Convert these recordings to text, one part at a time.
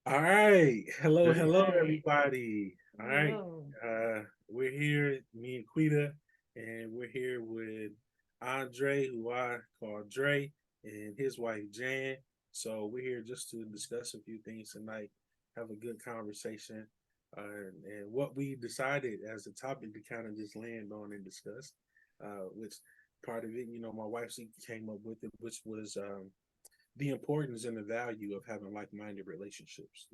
All right. Hello, Hey, hello, Right. everybody. All right. Hello. We're here, me and Quita, and we're here with Andre, who I call Dre, and his wife Jan. So we're here just to discuss a few things tonight, have a good conversation, and what we decided as a topic to kind of just land on and discuss. Which part of it, my wife she came up with it, which was the importance and the value of having like-minded relationships.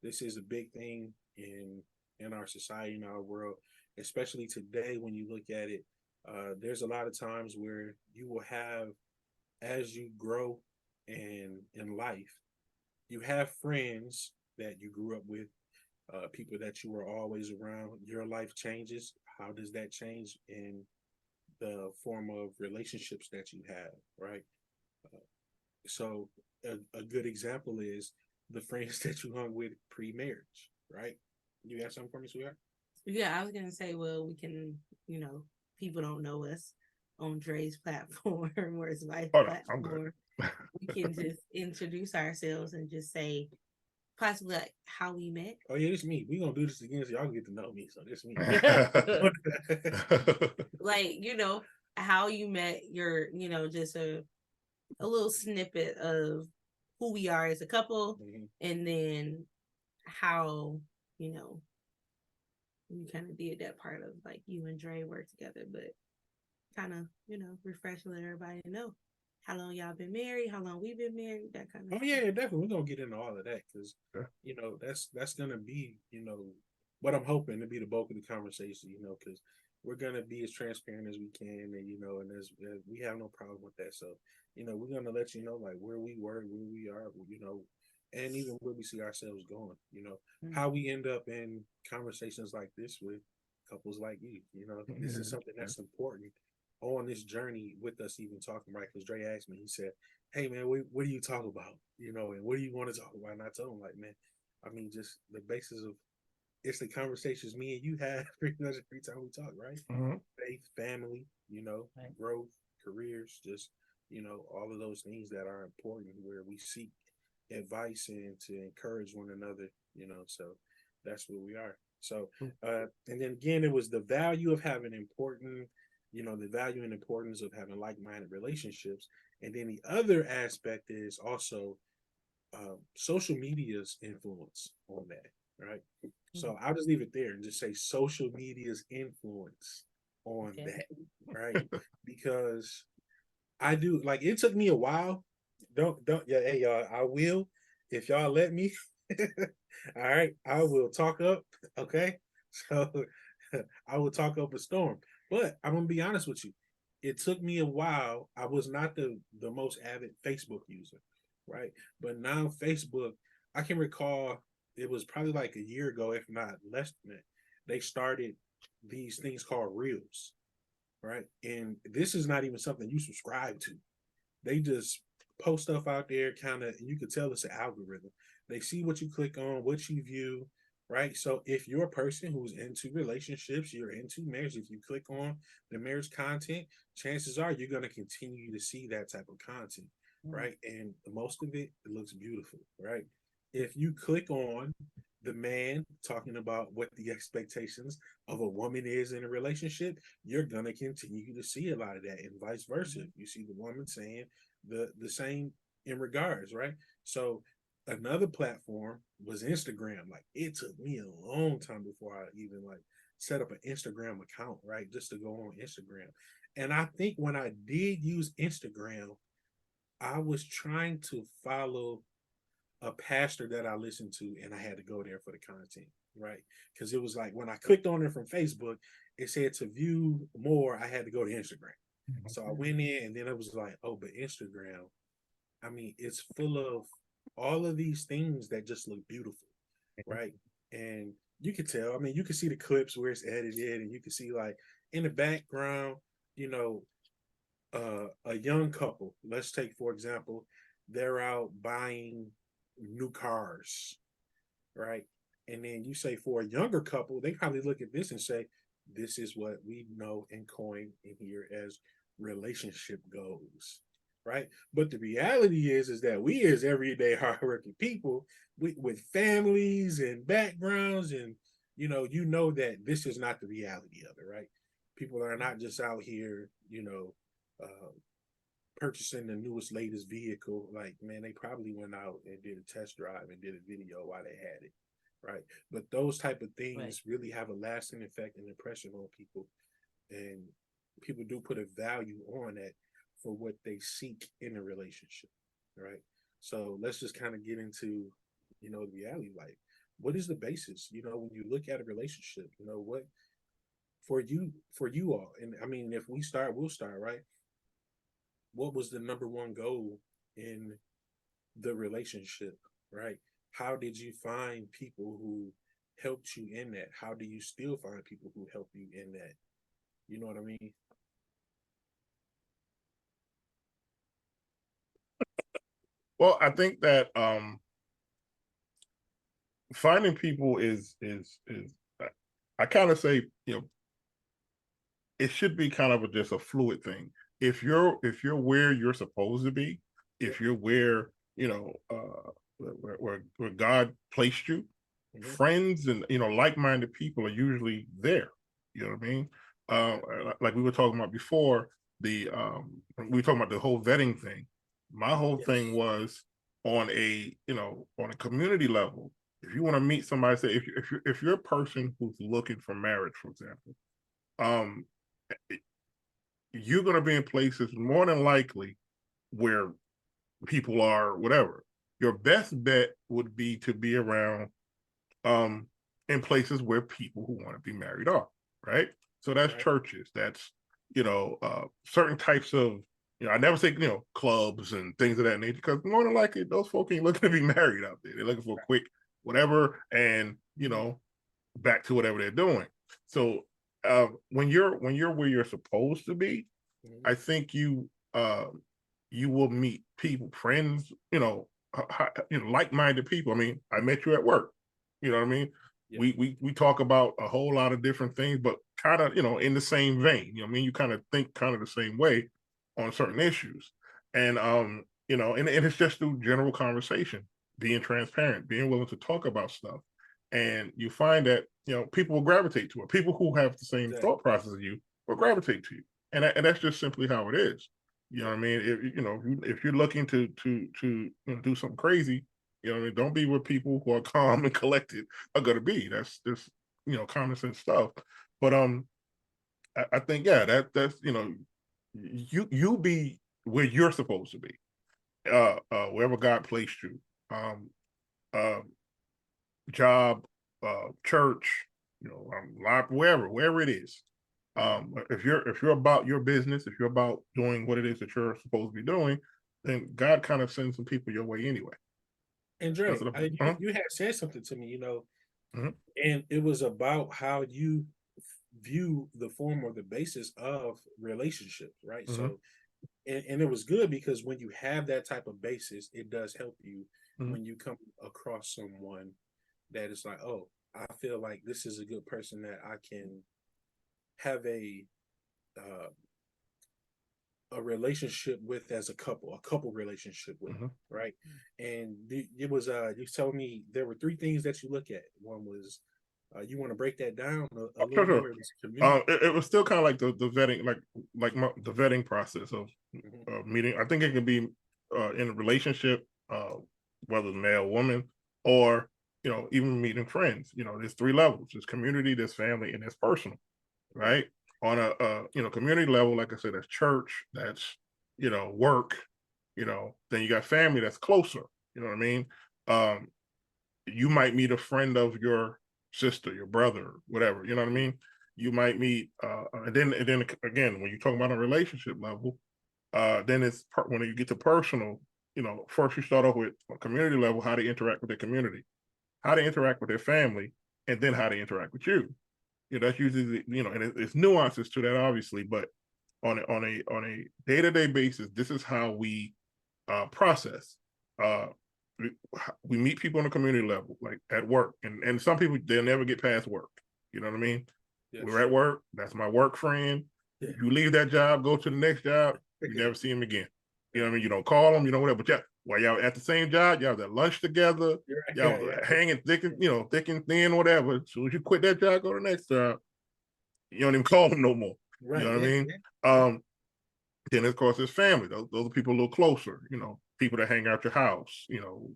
This is a big thing in our society, in our world, especially today when you look at it. There's a lot of times where you will have, as you grow and in life, you have friends that you grew up with, people that you were always around. Your life changes. How does that change in the form of relationships that you have, right? So a good example is the friends that you hung with pre-marriage, right? You got something for me, sweetheart? Yeah, I was gonna say, well, we can, people don't know us on Dre's platform or his wife's hold on, I'm good. platform. We can just introduce ourselves and just say possibly like how we met. Oh yeah, it's me. We gonna do this again so y'all can get to know me. So this me. Like, how you met your, just a little snippet of who we are as a couple, Mhm. and then how, you know, we kind of did that part of like you and Dre work together, but kind of, refresh and let everybody know how long y'all been married, how long we've been married, that kind of Oh stuff. yeah, definitely. We're gonna get into all of that because Yeah. that's gonna be what I'm hoping to be the bulk of the conversation. Because we're gonna be as transparent as we can, and and we have no problem with that. So we're gonna let you know like where we were, where we are, and even where we see ourselves going. How we end up in conversations like this with couples like you. This is something that's important on this journey with us even talking, right? Because Dre asked me, he said, hey man, what do you talk about? And what do you want to talk about? And I told him like, man, I mean, just the basis of it's the conversations me and you have pretty much every time we talk, right? Mhm. Faith, family, Right. growth, careers, just all of those things that are important where we seek advice and to encourage one another, so that's where we are. So and then again, it was the value of having important, the value and importance of having like-minded relationships. And then the other aspect is also social media's influence on that, right? So I'll just leave it there and just say social media's influence on Okay. that, right? Because I do like it took me a while. Don't yeah, hey y'all, I will if y'all let me. All right, I will talk up. Okay, so I will talk up a storm. But I'm gonna be honest with you. It took me a while. I was not the most avid Facebook user, right? But now Facebook, I can recall it was probably like a year ago, if not less than that. They started these things called Reels, right? And this is not even something you subscribe to. They just post stuff out there, kind of, and you can tell it's an algorithm. They see what you click on, what you view, right? So if you're a person who's into relationships, you're into marriage, if you click on the marriage content, chances are you're going to continue to see that type of content, Mm. right? And most of it looks beautiful, right? If you click on the man talking about what the expectations of a woman is in a relationship, you're gonna continue to see a lot of that, and vice versa. Mhm. You see the woman saying the same in regards, right? So another platform was Instagram. Like it took me a long time before I even like set up an Instagram account, right? Just to go on Instagram. And I think when I did use Instagram, I was trying to follow a pastor that I listened to, and I had to go there for the content, right? Because it was like when I clicked on it from Facebook, it said to view more, I had to go to Instagram. So I went Mhm. in, and then it was like, oh, but Instagram, I mean, it's full of all of these things that just look beautiful, right? And you could tell, I mean, you can see the clips where it's edited, and you can see like in the background, you know, a young couple, let's take for example, they're out buying new cars, right? And then you say for a younger couple, they probably look at this and say, this is what we know and coin in here as relationship goals, right? But the reality is that we as everyday hardworking people, with families and backgrounds, and you know that this is not the reality of it, right? People are not just out here, purchasing the newest, latest vehicle. Like, man, they probably went out and did a test drive and did a video while they had it, right? But those type of Right. things really have a lasting effect and impression on people, and people do put a value on that for what they seek in a relationship, right? So let's just kind of get into, the reality. Like, what is the basis? When you look at a relationship, what for you all, and I mean, if we start, we'll start, right? What was the number one goal in the relationship, right? How did you find people who helped you in that? How do you still find people who help you in that? You know what I mean? Well, I think that finding people is I kind of say, it should be kind of just a fluid thing. If you're where you're supposed to be, if you're where where God placed you, Mhm. friends and like-minded people are usually there. You know what I mean? Like we were talking about before, the we were talking about the whole vetting thing. My whole thing Yes. was on on a community level. If you want to meet somebody, say if you're a person who's looking for marriage, for example, um, you're going to be in places more than likely where people are whatever. Your best bet would be to be around um in places where people who want to be married are, right? So that's Right. churches, that's certain types of I never say clubs and things of that nature, because more than likely those folk ain't looking to be married out there. They're looking for a Right. quick whatever, and back to whatever they're doing. So when you're where you're supposed to be, Mhm. I think you will meet people, friends, like-minded people. I mean, I met you at work. You know what I mean? Yeah. We talk about a whole lot of different things, but kind of in the same vein. You know what I mean? You kind of think kind of the same way on certain issues, and and it's just through general conversation, being transparent, being willing to talk about stuff, and you find that people will gravitate to it. People who have the same Exactly. thought process as you will gravitate to you, and that's just simply how it is. You know Yeah. what I mean? If you're looking to do something crazy, what I mean, don't be with people who are calm and collected are going to be. That's just common sense stuff. But I think yeah, that's you be where you're supposed to be, wherever God placed you, um, uh, job, church, life, wherever it is. If you're about your business, if you're about doing what it is that you're supposed to be doing, then God kind of sends some people your way anyway. And That's Dre, what you had said something to me, mhm, and it was about how you view the form or the basis of relationships, right? mhm, So, and it was good because when you have that type of basis, it does help you mhm, when you come across someone that is like, oh, I feel like this is a good person that I can have uh, a relationship with as a couple relationship with, mhm. right? And it was you told me there were three things that you look at. One was you want to break that down a little Sure, sure. more. It was community. It was still kind of like the vetting, the vetting process of Mhm. meeting. I think it can be in a relationship, whether male, woman, or even meeting friends. There's three levels: there's community, there's family, and there's personal. Right. Right? On a community level, like I said, that's church, that's work. Then you got family that's closer. You know what I mean? Um, you might meet a friend of your sister, your brother, whatever. You know what I Yeah. mean? You might meet, and then again, when you're talking about a relationship level, then when you get to personal. First you start off with a community level, how they interact with their community, how they interact with their family, and then how they interact with you. That's usually and it's nuances to that, obviously, but on a day-to-day basis, this is how we process. Uh, we meet people on a community level, like at work, and some people they'll never get past work. You know what I mean? We're Yes. at work. That's my work friend. Yeah. You leave that job, go to the next job, you never see him again. You know what I mean? You don't call them, you know, whatever. But yeah, while y'all at the same job, y'all have that lunch together, y'all hanging thick and, you know, thick and thin, whatever. As soon as you quit that job, go to the next job, you don't even call them no more. Right. You know what I mean? Yeah. Then of course there's family. Those are people a little closer, you know, people that hang out your house, you know.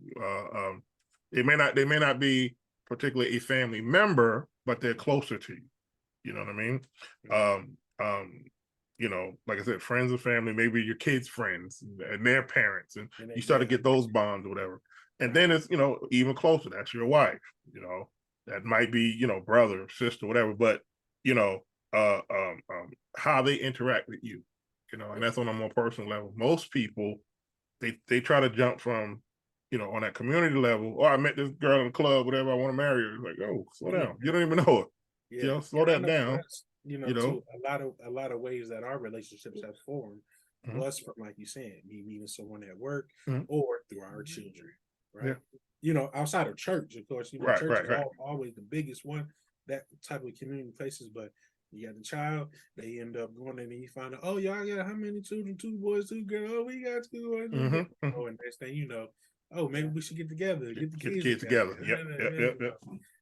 They may not be particularly a family member, but they're closer to you. You know what I mean? You know, like I said, friends and family, maybe your kids' friends and their parents, and you start to get those bonds or whatever. And then it's, you know, even closer. That's your wife, you know, that might be, you know, brother, sister, whatever, but you know, how they interact with you, you know, and that's on a more personal level. Most people, they try to jump from, you know, on that community level. Oh, I met this girl in the club, whatever. I want to marry her. Like, oh, slow down. You don't even know her. Yeah. You know, slow that down. You know, you know, to a lot of ways that our relationships have formed was from, like you said, me meeting someone at work or through our children, right? Yeah. You know, outside of church, of course, you know, Right, church right, is right. always the biggest one, that type of community places, but you got the child, they end up going in and you find out, oh, y'all got how many children? 2 boys, 2 girls. Oh, we got 2 boys, 2 girls. Oh, and next thing you know, oh, maybe we should get together, get the kids together. Yep.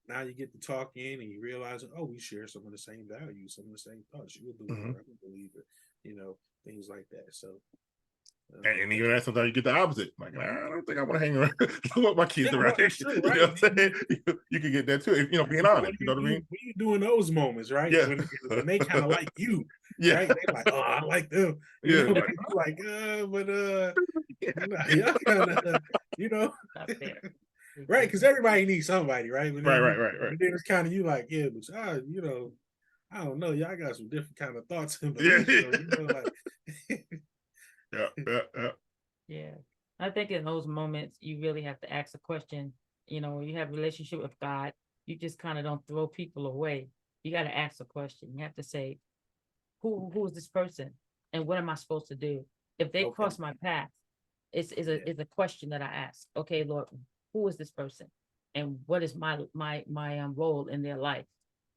Now you get to talking and you realize, oh, we share some of the same values, some of the same thoughts. You're a believer, I'm a believer, you know, things like that. So, and even that, sometimes you get the opposite. Like, I don't think I want to hang around. I want my kids around. That's true, right? You know what I'm saying? You can get that too. If, you know, being honest. You know what I mean? What are you doing those moments, right? Yeah. When they kind of like you, yeah. right? They like, oh, I like them. Yeah. You know, like, but y'all kind of, you know, right? Because everybody needs somebody, right? Right. And then it's kind of you like, yeah, but you know, I don't know, y'all got some different kind of thoughts and beliefs, so, you know, like. Yeah. I think in those moments you really have to ask a question. You know, when you have a relationship with God, you just kind of don't throw people away. You got to ask a question. You have to say, who is this person and what am I supposed to do? If they cross my path, it's a question that I ask. Okay, Lord, who is this person? And what is my role in their life?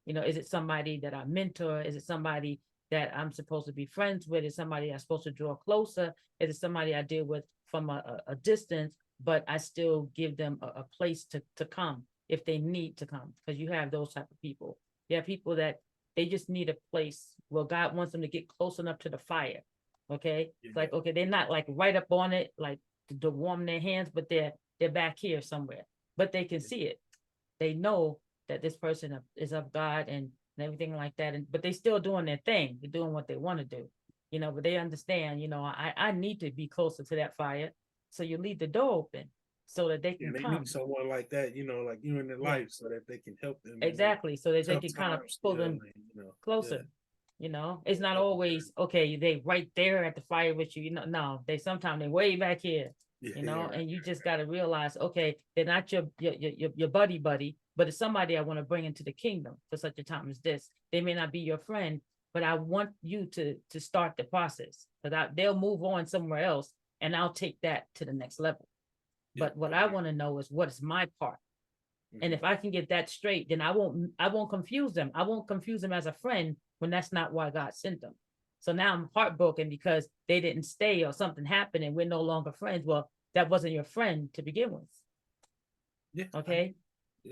You know, is it somebody that I mentor? Is it somebody that I'm supposed to be friends with? Is somebody I'm supposed to draw closer? Is it somebody I deal with from a distance, but I still give them a place to come if they need to come? Because you have those type of people. You have people that they just need a place where God wants them to get close enough to the fire. Okay. It's like, okay, they're not like right up on it, like to warm their hands, but they're back here somewhere, but they can see it. They know that this person is of God and everything like that. But they still doing their thing. They're doing what they want to do, you know, but they understand, you know, I need to be closer to that fire. So you leave the door open so that they can come. Need someone like that, you know, like you in their life so that they can help them. Exactly. So that they can kind of pull them closer. You know, it's not always, okay, they right there at the fire with you, you know, no, sometimes they way back here. You know, and you just got to realize, okay, they're not your buddy, but it's somebody I want to bring into the kingdom for such a time as this. They may not be your friend, but I want you to start the process, because they'll move on somewhere else and I'll take that to the next level. But what I want to know is, what is my part? And if I can get that straight, then I won't confuse them. I won't confuse them as a friend when that's not why God sent them. So now I'm heartbroken because they didn't stay or something happened and we're no longer friends. Well, that wasn't your friend to begin with. Yeah. Okay.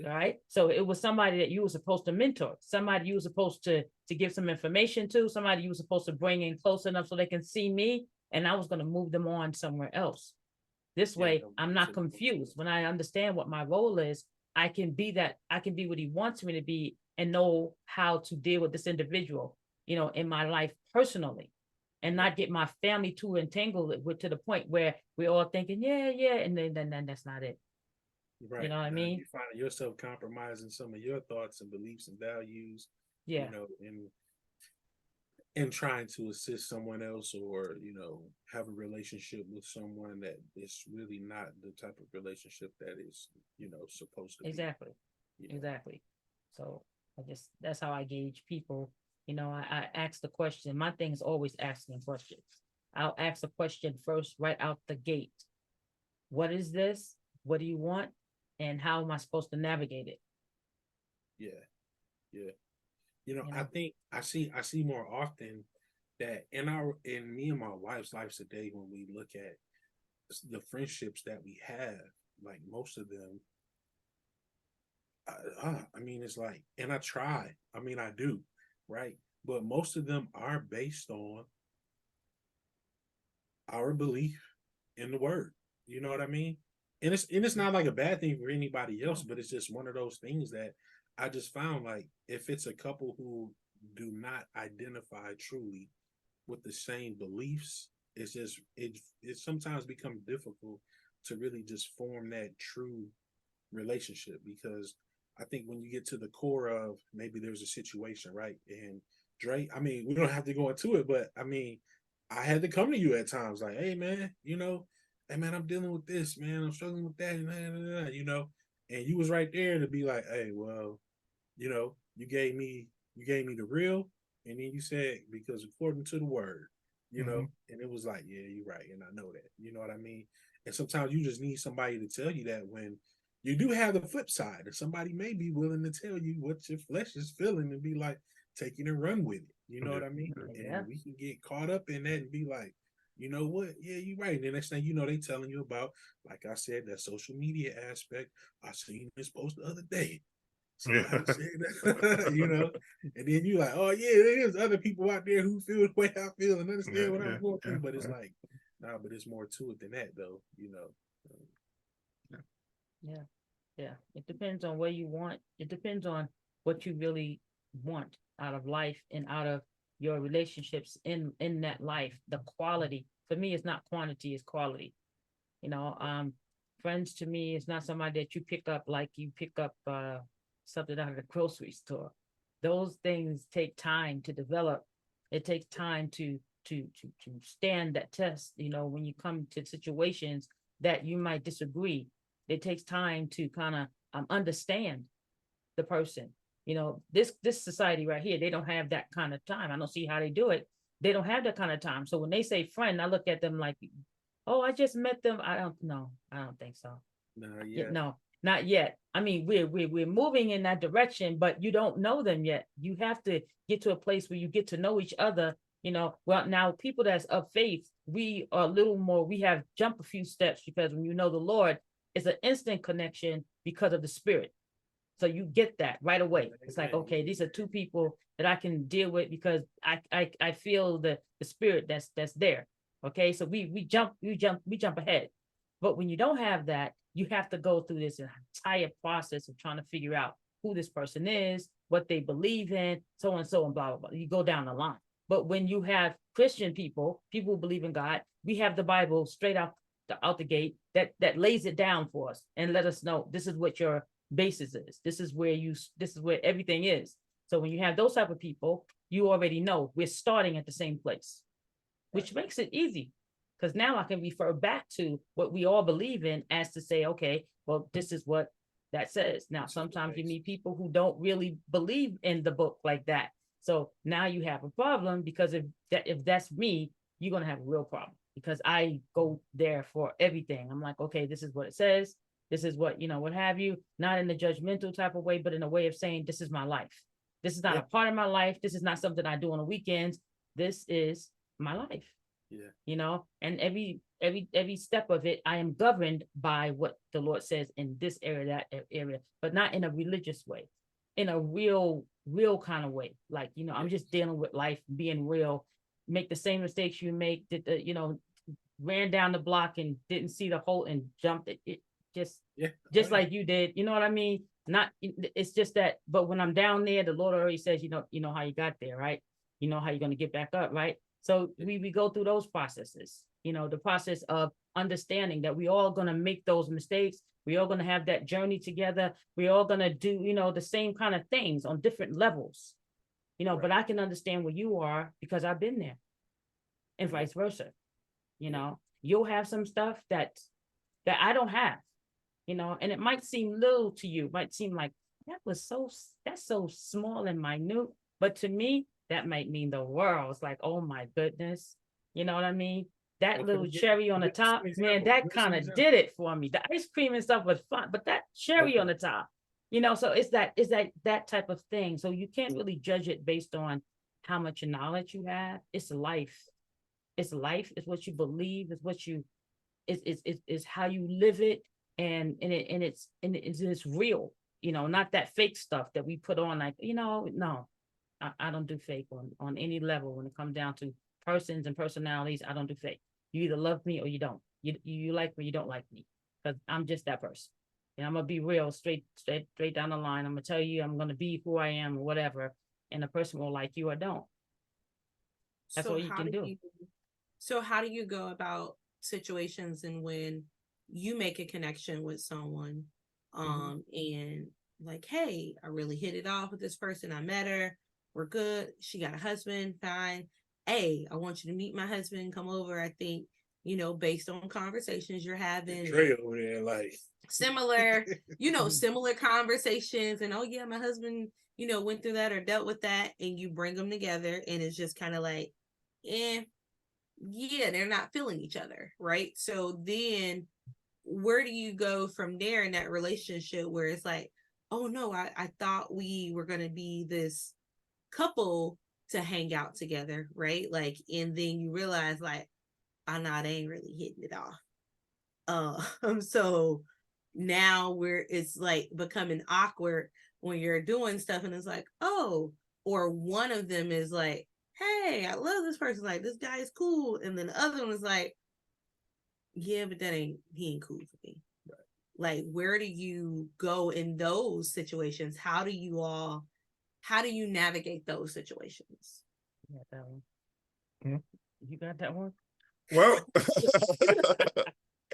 All right. So it was somebody that you were supposed to mentor, somebody you were supposed to give some information to, somebody you were supposed to bring in close enough so they can see me. And I was going to move them on somewhere else. This way, I'm not confused. When I understand what my role is, I can be what he wants me to be and know how to deal with this individual, you know, in my life personally, and not get my family too entangled with, to the point where we're all thinking, yeah, and then that's not it. Right. You know what I mean? You find yourself compromising some of your thoughts and beliefs and values. Yeah. You know, and trying to assist someone else, or you know, have a relationship with someone that is really not the type of relationship that is, you know, supposed to be. Exactly. So that's how I gauge people. You know, I ask the question. My thing is always asking questions. I'll ask a question first right out the gate. What is this? What do you want? And how am I supposed to navigate it? Yeah. You know, I think I see more often that in me and my wife's lives today, when we look at the friendships that we have, like most of them, I mean, it's like, and I try. I mean, I do, right? But most of them are based on our belief in the word. You know what I mean? And it's not like a bad thing for anybody else, but it's just one of those things that I just found, like, if it's a couple who do not identify truly with the same beliefs, it's just it sometimes becomes difficult to really just form that true relationship, because I think when you get to the core of, maybe there's a situation, right? And Dre, I mean, we don't have to go into it, but I mean, I had to come to you at times like, hey man, hey man, I'm dealing with this, man. I'm struggling with that, and you was right there to be like, hey, well, you gave me the real, and then you said, because according to the word, and it was like, yeah, you're right, and I know that, you know what I mean? And sometimes you just need somebody to tell you that, when you do have the flip side, and somebody may be willing to tell you what your flesh is feeling and be like, take it and run with it. You know what I mean? Yeah. And we can get caught up in that and be like, you know what? Yeah, you're right. And the next thing you know, they telling you about, like I said, that social media aspect. I seen this post the other day. Somebody said that, and then you like, oh yeah, there's other people out there who feel the way I feel and understand what I'm going through. But it's like, nah, but it's more to it than that, though. Yeah. It depends on where you want. It depends on what you really want out of life and out of your relationships in that life. The quality, for me, it's not quantity, it's quality. Friends to me is not somebody that you pick up like you pick up something out of the grocery store. Those things take time to develop. It takes time to stand that test. When you come to situations that you might disagree, it takes time to kind of understand the person. This society right here, they don't have that kind of time. I don't see how they do it. They don't have that kind of time. So when they say friend, I look at them like, oh, I just met them. I don't think so. No, not yet. I mean, we're moving in that direction, but you don't know them yet. You have to get to a place where you get to know each other. Well, now people that's of faith, we are a little more, we have jumped a few steps, because when you know the Lord, it's an instant connection because of the Spirit. So you get that right away. It's like, okay, these are two people that I can deal with, because I feel the Spirit that's there. Okay, so we jump ahead. But when you don't have that, you have to go through this entire process of trying to figure out who this person is, what they believe in, so on and so on, blah, blah, blah. You go down the line. But when you have Christian people who believe in God, we have the Bible straight out the gate that lays it down for us and let us know this is what your basis is. This is where everything is. So when you have those type of people, you already know we're starting at the same place, which makes it easy, because now I can refer back to what we all believe in, as to say, okay, well, this is what that says. Now, sometimes you meet people who don't really believe in the book like that. So now you have a problem, because if that's me, you're going to have a real problem, because I go there for everything. I'm like, okay, this is what it says. This is what, what have you, not in a judgmental type of way, but in a way of saying, this is my life. This is not a part of my life. This is not something I do on the weekends. This is my life. And every step of it, I am governed by what the Lord says in this area, that area, but not in a religious way, in a real kind of way. Like, I'm just dealing with life, being real, make the same mistakes you make, ran down the block and didn't see the hole and jumped it just like you did. You know what I mean? It's just that, but when I'm down there, the Lord already says, you know how you got there, right? You know how you're going to get back up, right? So we go through those processes, the process of understanding that we all going to make those mistakes. We all going to have that journey together. We all going to do, the same kind of things on different levels, right. But I can understand where you are, because I've been there, and vice versa. You'll have some stuff that I don't have, and it might seem little to you, might seem like that's so small and minute, but to me, that might mean the world. It's like, oh my goodness, you know what I mean? That little cherry on the top, man, that kind of did it for me. The ice cream and stuff was fun, but that cherry on the top, so it's that type of thing. So you can't really judge it based on how much knowledge you have. It's life. It's life. It's what you believe. It's what you. It's how you live it, and it's real. You know, not that fake stuff that we put on. Like, you know, no, I don't do fake on any level when it comes down to persons and personalities. I don't do fake. You either love me or you don't. You like me, you don't like me, because I'm just that person. And I'm gonna be real, straight down the line. I'm gonna tell you I'm gonna be who I am or whatever, and the person will like you or don't. That's all you can do. So how do you go about situations and when you make a connection with someone, and like, hey, I really hit it off with this person. I met her. We're good. She got a husband. Fine. Hey, I want you to meet my husband. Come over. I think, you know, based on conversations you're having, Dre over there, like similar, you know, similar conversations, and oh yeah, my husband, you know, went through that or dealt with that, and you bring them together, and it's just kind of like, yeah, they're not feeling each other, right? So then where do you go from there in that relationship where it's like, oh no, I thought we were going to be this couple to hang out together, right? Like, and then you realize like, I know they ain't really hitting it off. So now it's like becoming awkward when you're doing stuff and it's like, oh, or one of them is like, hey, I love this person, like this guy is cool, and then the other one is like, yeah, but he ain't cool for me. Right. Like, where do you go in those situations? How do you navigate those situations? You got that one. Hmm? You got that one? Well,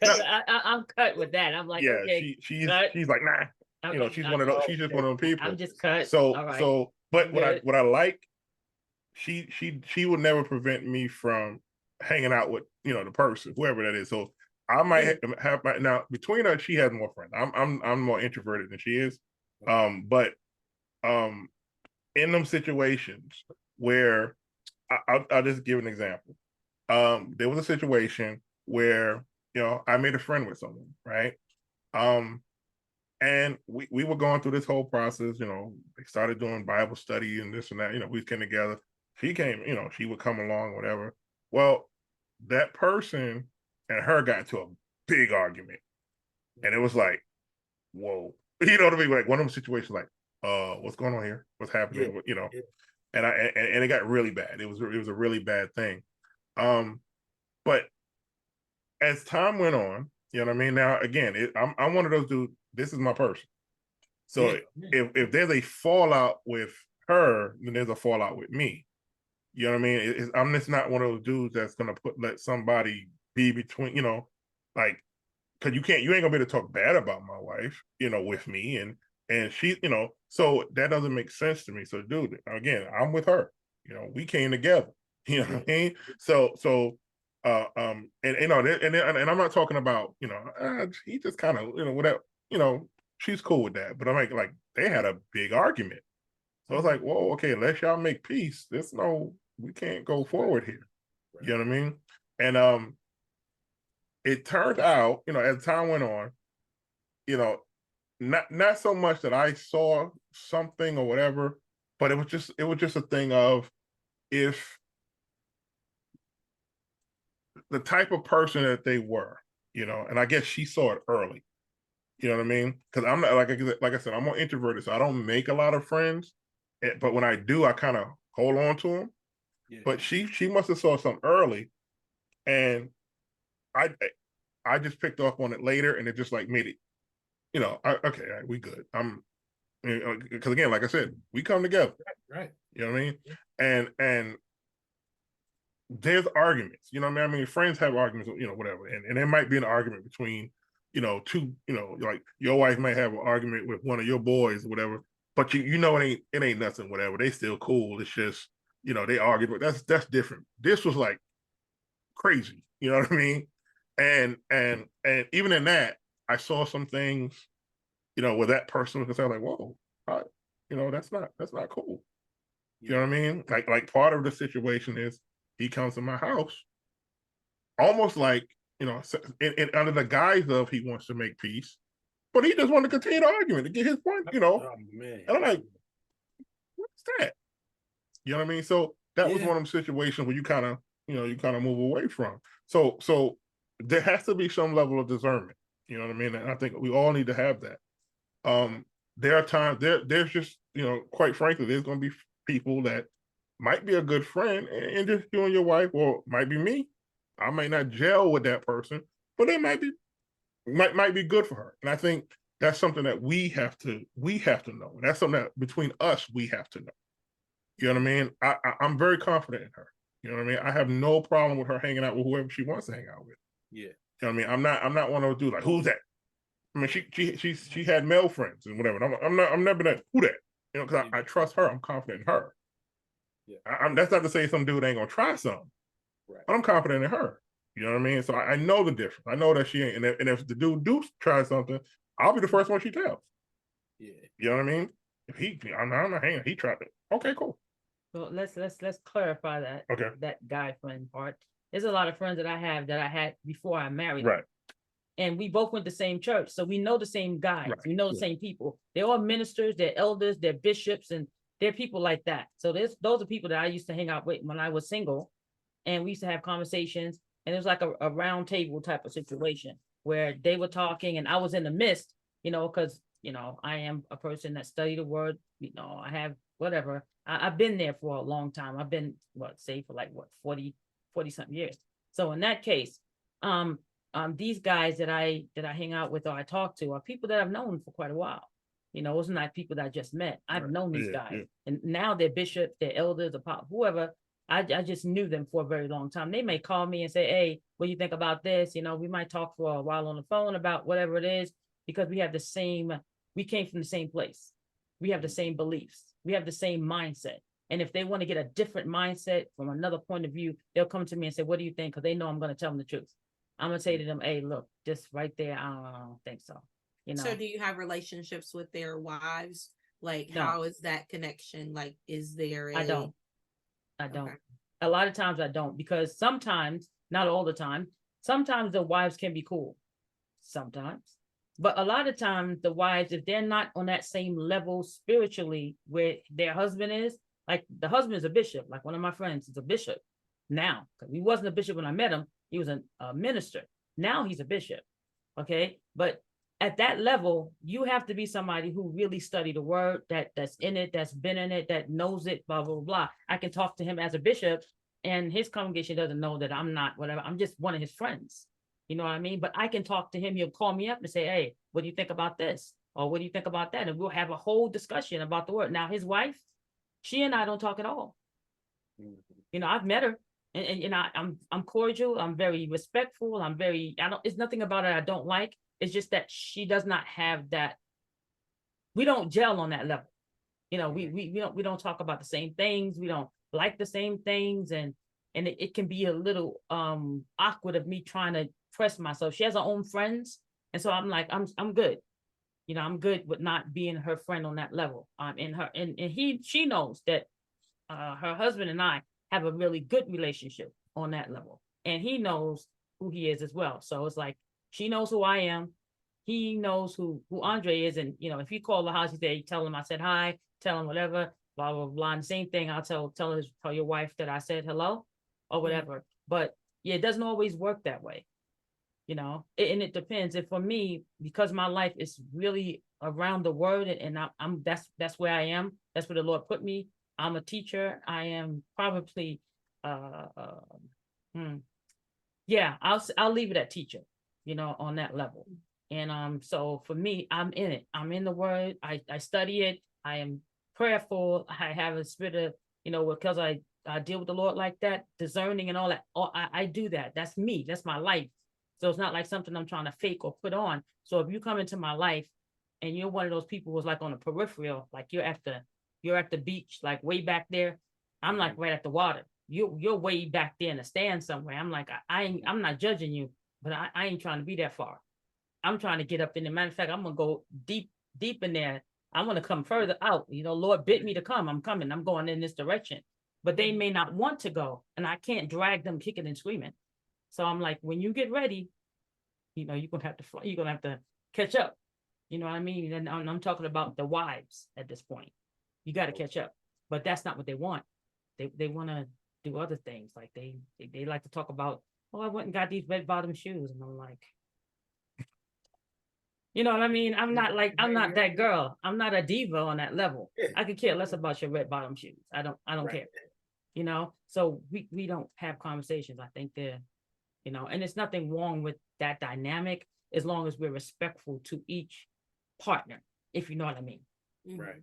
I'm cut with that. I'm like, yeah, okay, she's like, nah. You know, she's one of those. She's just one of those people. I'm just cut. So all right. but what I like, she would never prevent me from hanging out with, you know, the person, whoever that is. So I might have now between us, she has more friends. I'm more introverted than she is. But in them situations where I'll just give an example. There was a situation where, you know, I made a friend with someone, right? And we were going through this whole process, you know, they started doing Bible study and this and that, you know, we came together. She came, you know, she would come along, whatever. Well, that person and her got into a big argument. And it was like, whoa. You know what I mean? Like one of them situations like, what's going on here? What's happening? Yeah. You know, and it got really bad. It was a really bad thing. But as time went on, you know what I mean? Now, again, I'm one of those dudes, this is my person. So if there's a fallout with her, then there's a fallout with me. You know what I mean? I'm just not one of those dudes that's gonna let somebody be between, you know, like, cause you ain't gonna be able to talk bad about my wife, you know, with me and she, you know, so that doesn't make sense to me. So dude, again, I'm with her, you know, we came together, you know what I mean? So and you know, and I'm not talking about, you know, he just kind of, you know, whatever, you know, she's cool with that. But I'm like they had a big argument. So I was like, whoa, okay, unless y'all make peace, we can't go forward here. You know what I mean? And it turned out, you know, as time went on, you know, not so much that I saw something or whatever, but it was just a thing of if the type of person that they were, you know, and I guess she saw it early. You know what I mean? Because I'm not like I said, I'm more introverted, so I don't make a lot of friends. But when I do, I kind of hold on to them. Yeah. But she must have saw something early, and I just picked up on it later, and it just like made it, you know, okay, all right, we good. Because again, like I said, we come together, right? You know what I mean? Yeah. And there's arguments, you know what I mean? Friends have arguments, you know, whatever, and there might be an argument between, you know, two, you know, like your wife might have an argument with one of your boys or whatever, but you know it ain't nothing, whatever. They still cool. It's just, you know, they argue, but that's different. This was like crazy, you know what I mean? And even in that, I saw some things, you know, where that person was like, whoa, you know, that's not cool. You know what I mean? Like part of the situation is he comes to my house almost like, you know, under the guise of he wants to make peace, but he just wanted to continue the argument to get his point, you know. Oh, man. And I'm like, what's that? You know what I mean? So that was Yeah. one of them situations where you kind of, you kind of move away from. So there has to be some level of discernment. You know what I mean? And I think we all need to have that. There are times there's just, quite frankly, there's going to be people that might be a good friend and just you and your wife, or might be me. I might not gel with that person, but they might be good for her. And I think that's something that we have to know. That's something that between us we have to know. You know what I mean? I'm very confident in her. You know what I mean? I have no problem with her hanging out with whoever she wants to hang out with. Yeah. You know what I mean? I'm not one of those dudes like, who's that? I mean, she had male friends and whatever. And I'm never that, who that? Because I trust her. I'm confident in her. Yeah. That's not to say some dude ain't gonna try something, Right. but I'm confident in her. You know what I mean? So I know the difference. I know that she ain't. And if the dude do try something, I'll be the first one she tells. Yeah. You know what I mean? If I'm not hanging. He tried it. Okay, cool. So let's clarify that Okay. that guy friend part. There's a lot of friends that I have that I had before I married. Right. And we both went to the same church, so we know the same guys. Right. We know the same people. They're all ministers, they're elders, they're bishops, and they're people like that. So those are people that I used to hang out with when I was single, and we used to have conversations. And it was like a round table type of situation where they were talking, and I was in the midst, because I am a person that studied the word. I have whatever. I've been there for a long time. I've been for 40 something years. So in that case, these guys that I hang out with or I talk to are people that I've known for quite a while. It's not people that I just met. I've Right. known these Yeah, guys, yeah. and now they're bishops, they're elders, whoever. I just knew them for a very long time. They may call me and say, "Hey, what do you think about this?" We might talk for a while on the phone about whatever it is, because we came from the same place. We have the same beliefs. We have the same mindset. And if they want to get a different mindset from another point of view, they'll come to me and say, "What do you think?" Because they know I'm going to tell them the truth. I'm going to say to them, "Hey, look, just right there, I don't think so." So do you have relationships with their wives? Like, No. how is that connection? Like, is there a... I don't. Okay. A lot of times I don't, because sometimes, not all the time, sometimes the wives can be cool. Sometimes. But a lot of times the wives, if they're not on that same level spiritually where their husband is, like the husband is a bishop, like one of my friends is a bishop now. He wasn't a bishop when I met him. He was a minister. Now he's a bishop. Okay. But at that level, you have to be somebody who really studied the word, that's in it, that's been in it, that knows it, blah, blah, blah. I can talk to him as a bishop, and his congregation doesn't know that I'm not whatever. I'm just one of his friends. You know what I mean? But I can talk to him. He'll call me up and say, "Hey, what do you think about this? Or what do you think about that?" And we'll have a whole discussion about the word. Now, his wife, she and I don't talk at all. I've met her, and I'm cordial. I'm very respectful. It's nothing about it I don't like. It's just that she does not have that. We don't gel on that level. We don't talk about the same things. We don't like the same things, and it can be a little awkward of me trying to press myself. She has her own friends, and so I'm like, I'm good. I'm good with not being her friend on that level. She knows that her husband and I have a really good relationship on that level, and he knows who he is as well. So it's like, she knows who I am. He knows who Andre is. And, if you call the house, you say, tell him I said hi, tell him whatever, blah, blah, blah. And the same thing, I'll tell your wife that I said hello or whatever. But yeah, it doesn't always work that way. And it depends. And for me, because my life is really around the word, and that's where I am. That's where the Lord put me. I'm a teacher. I am probably, yeah, I'll leave it at teacher, on that level. And so for me, I'm in it. I'm in the word. I study it. I am prayerful. I have a spirit of, because I deal with the Lord like that, discerning and all that. I do that. That's me. That's my life. So it's not like something I'm trying to fake or put on. So if you come into my life and you're one of those people who's like on the peripheral, like you're at the beach, like way back there, I'm like right at the water. You're way back there in the stand somewhere. I'm like, I'm not judging you, but I ain't trying to be that far. I'm trying to get up in the matter of fact, I'm gonna go deep in there. I want to come further out. Lord bid me to come. I'm coming. I'm going in this direction. But they may not want to go, and I can't drag them kicking and screaming. So I'm like, when you get ready, you're gonna have to fly, you're gonna have to catch up. You know what I mean? And I'm talking about the wives at this point. You got to catch up, but that's not what they want. They want to do other things. Like they like to talk about, oh, I went and got these red bottom shoes, and I'm like, you know what I mean? I'm not that girl. I'm not a diva on that level. Yeah. I could care less about your red bottom shoes. I don't Right. care. You know, so we don't have conversations. I think they're, you know, and there's nothing wrong with that dynamic as long as we're respectful to each partner, if you know what I mean. Mhm. Right.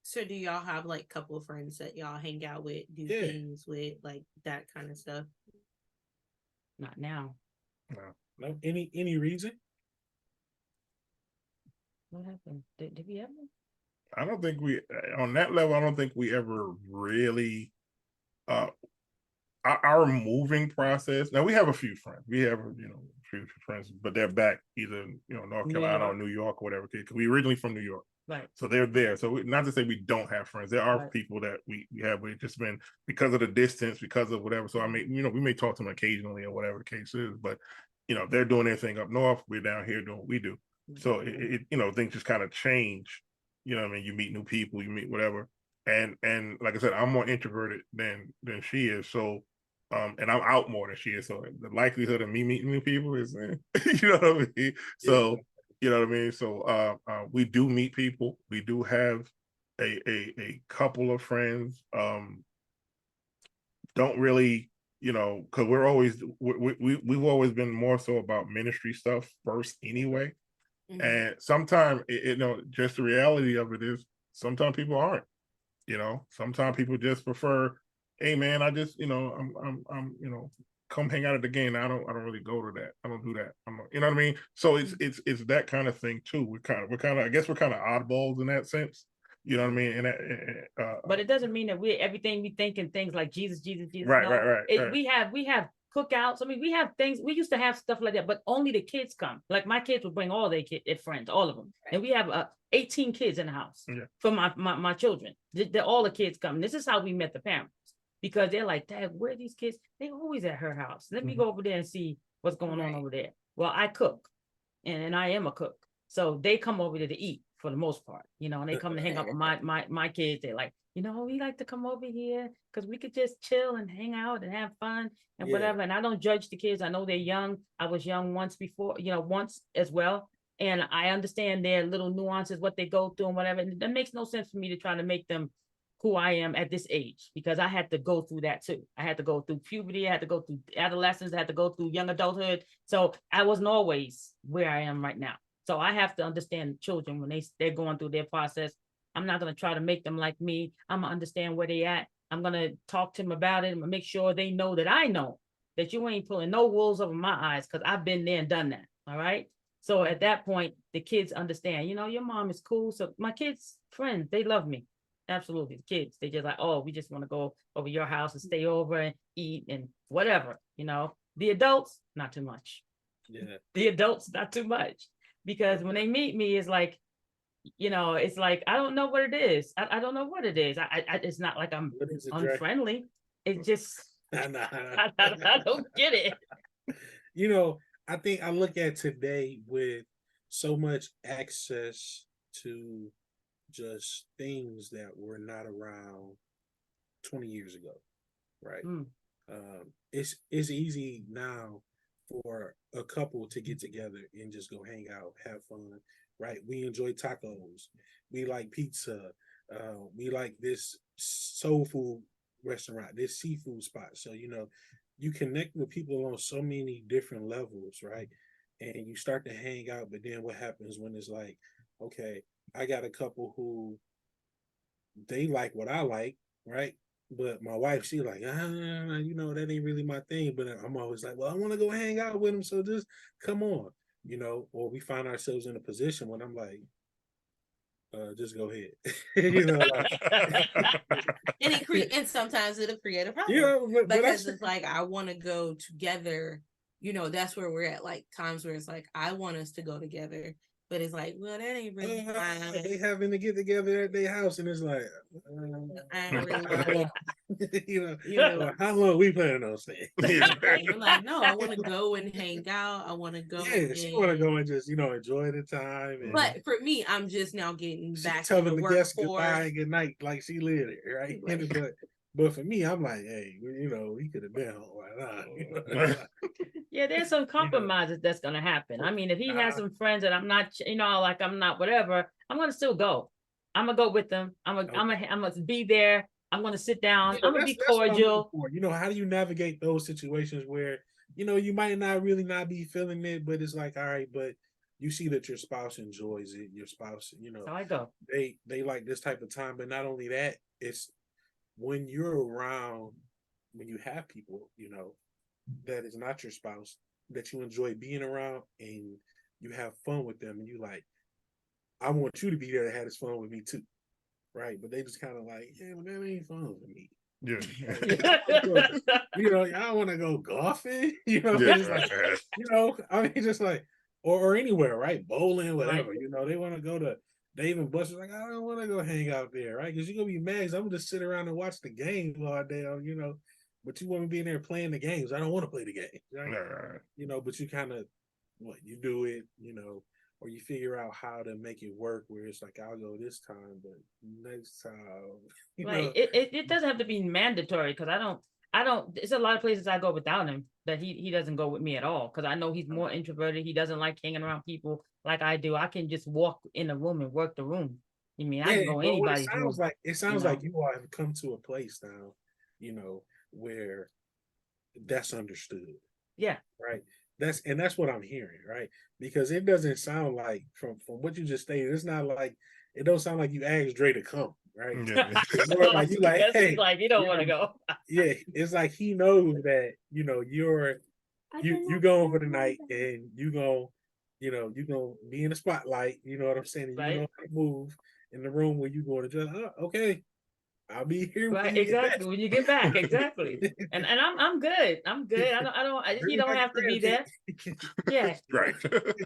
So do y'all have like couple of friends that y'all hang out with, do Yeah. things with, like that kind of stuff? Not now. No, any reason? What happened? Did we ever? I don't think we on that level. I don't think we ever really our moving process. Now we have a few friends. We have a few friends, but they're back either North New Carolina York. or New York or whatever. Because we originally from New York, Right. so they're there. So not to say we don't have friends. There are Right. people that we have. We've just been because of the distance, because of whatever. So I mean, we may talk to them occasionally or whatever the case is, but they're doing their thing up north. We're down here doing what we do. So it things just kind of change. You know what I mean? You meet new people, you meet whatever. And like I said, I'm more introverted than she is. So and I'm out more than she is. So the likelihood of me meeting new people is you know what I mean? So you know what I mean? So we do meet people. We do have a couple of friends. Don't really, because we've always been more so about ministry stuff first anyway. Mhm. And sometimes just the reality of it is sometimes people aren't, sometimes people just prefer, hey man, I just, I'm come hang out at the game. I don't really go to that. I don't do that. You know what I mean? So it's that kind of thing too. We're kind of, I guess we're kind of oddballs in that sense. You know what I mean? And but it doesn't mean that everything we think in things like Jesus. Right, No. right. We have cookouts. I mean, we have things. We used to have stuff like that, but only the kids come. Like my kids would bring all their friends, all of them, and we have 18 kids in the house for my children. All the kids come. This is how we met the parents, because they're like, Dad, where are these kids? They always at her house. Let me go over there and see what's going on over there. Well, I cook, and I am a cook, so they come over there to eat for the most part, and they come to hang out with my kids. They're like, we like to come over here because we could just chill and hang out and have fun and whatever. And I don't judge the kids. I know they're young. I was young once before, once as well. And I understand their little nuances, what they go through and whatever. And that makes no sense for me to try to make them who I am at this age, because I had to go through that too. I had to go through puberty. I had to go through adolescence. I had to go through young adulthood. So I wasn't always where I am right now. So I have to understand children when they're going through their process. I'm not going to try to make them like me. I'm going to understand where they at. I'm going to talk to them about it and make sure they know that I know that you ain't pulling no wolves over my eyes, because I've been there and done that. All right. So at that point, the kids understand, your mom is cool. So my kids' friends, they love me. Absolutely. The kids, they just like, oh, we just want to go over your house and stay over and eat and whatever, The adults, not too much. Yeah. The adults, not too much. Because when they meet me, it's like, it's like, I don't know what it is. I don't know what it is. It's not like I'm unfriendly. It's just, I don't get it. I think I look at today with so much access to just things that were not around 20 years ago, right? It's easy now for a couple to get together and just go hang out, have fun, right? We enjoy tacos. We like pizza. We like this soul food restaurant, this seafood spot. So, you connect with people on so many different levels, right? And you start to hang out, but then what happens when it's like, okay, I got a couple who they like what I like, right? But my wife, she like, that ain't really my thing. But I'm always like, well, I want to go hang out with them. So just come on, or we find ourselves in a position when I'm like, just go ahead. And sometimes it'll create a problem. Because it's like, I want to go together. That's where we're at, like times where it's like, I want us to go together. but it's like, well, that ain't really They mine. having to get together at their house, and it's like, I ain't really how want long- it. you know, You know, or how long we planning on staying? and you're like, no, I want to go and hang out. I want to go. Yeah, she want to and go and just enjoy the time. And But for me, I'm just now getting she back in telling the the guests workforce. goodbye and good night like she lived it, right? Right. But for me, I'm like, hey, we could have been home by now. Yeah, there's some compromises that's gonna happen. I mean, if he has Uh-huh. some friends that I'm not, like I'm not whatever, I'm gonna still go. I'm gonna go with them. I'm gonna be there. I'm gonna sit down. Yeah, I'm gonna be that's what I'm looking cordial. for. How do you navigate those situations where you might not really not be feeling it, but it's like, all right, but you see that your spouse enjoys it. Your spouse, So I go. they like this type of time. But not only that, it's when you're around, when you have people, that is not your spouse, that you enjoy being around and you have fun with them, and you like, I want you to be there to have this fun with me too, right? But they just kind of like, yeah, well, that ain't fun with me. Yeah. I want to go golfing. Yeah. It's like, I mean, just like, or anywhere, right? Bowling, whatever. Right. They want to go to Dave and Buster's. Like, I don't want to go hang out there, right? Because you're gonna be mad. 'Cause I'm gonna just sit around and watch the game all day, But you want to be in there playing the games. I don't want to play the games, right? Right. But you kind of you do it, or you figure out how to make it work where it's like, I'll go this time, but next time, Right. It doesn't have to be mandatory because I don't there's a lot of places I go without him that he doesn't go with me at all because I know he's more introverted. He doesn't like hanging around people like I do. I can just walk in a room and work the room. I mean, I can go but what anybody's room. it sounds like you all have come to a place now, where that's understood. Yeah. Right. That's what I'm hearing, right? Because it doesn't sound like from what you just stated, it's not like it don't sound like you asked Dre to come, right? Yeah. It's more like you like, hey, like you don't want to go. Yeah, it's like he knows that you going for the night and you gonna be in the spotlight. You know what I'm saying? And Right. you know how to move in the room where you going to just okay, I'll be here. Right, exactly. When you get back, exactly. And I'm good. I'm good. He don't have to be there. Yeah. Right.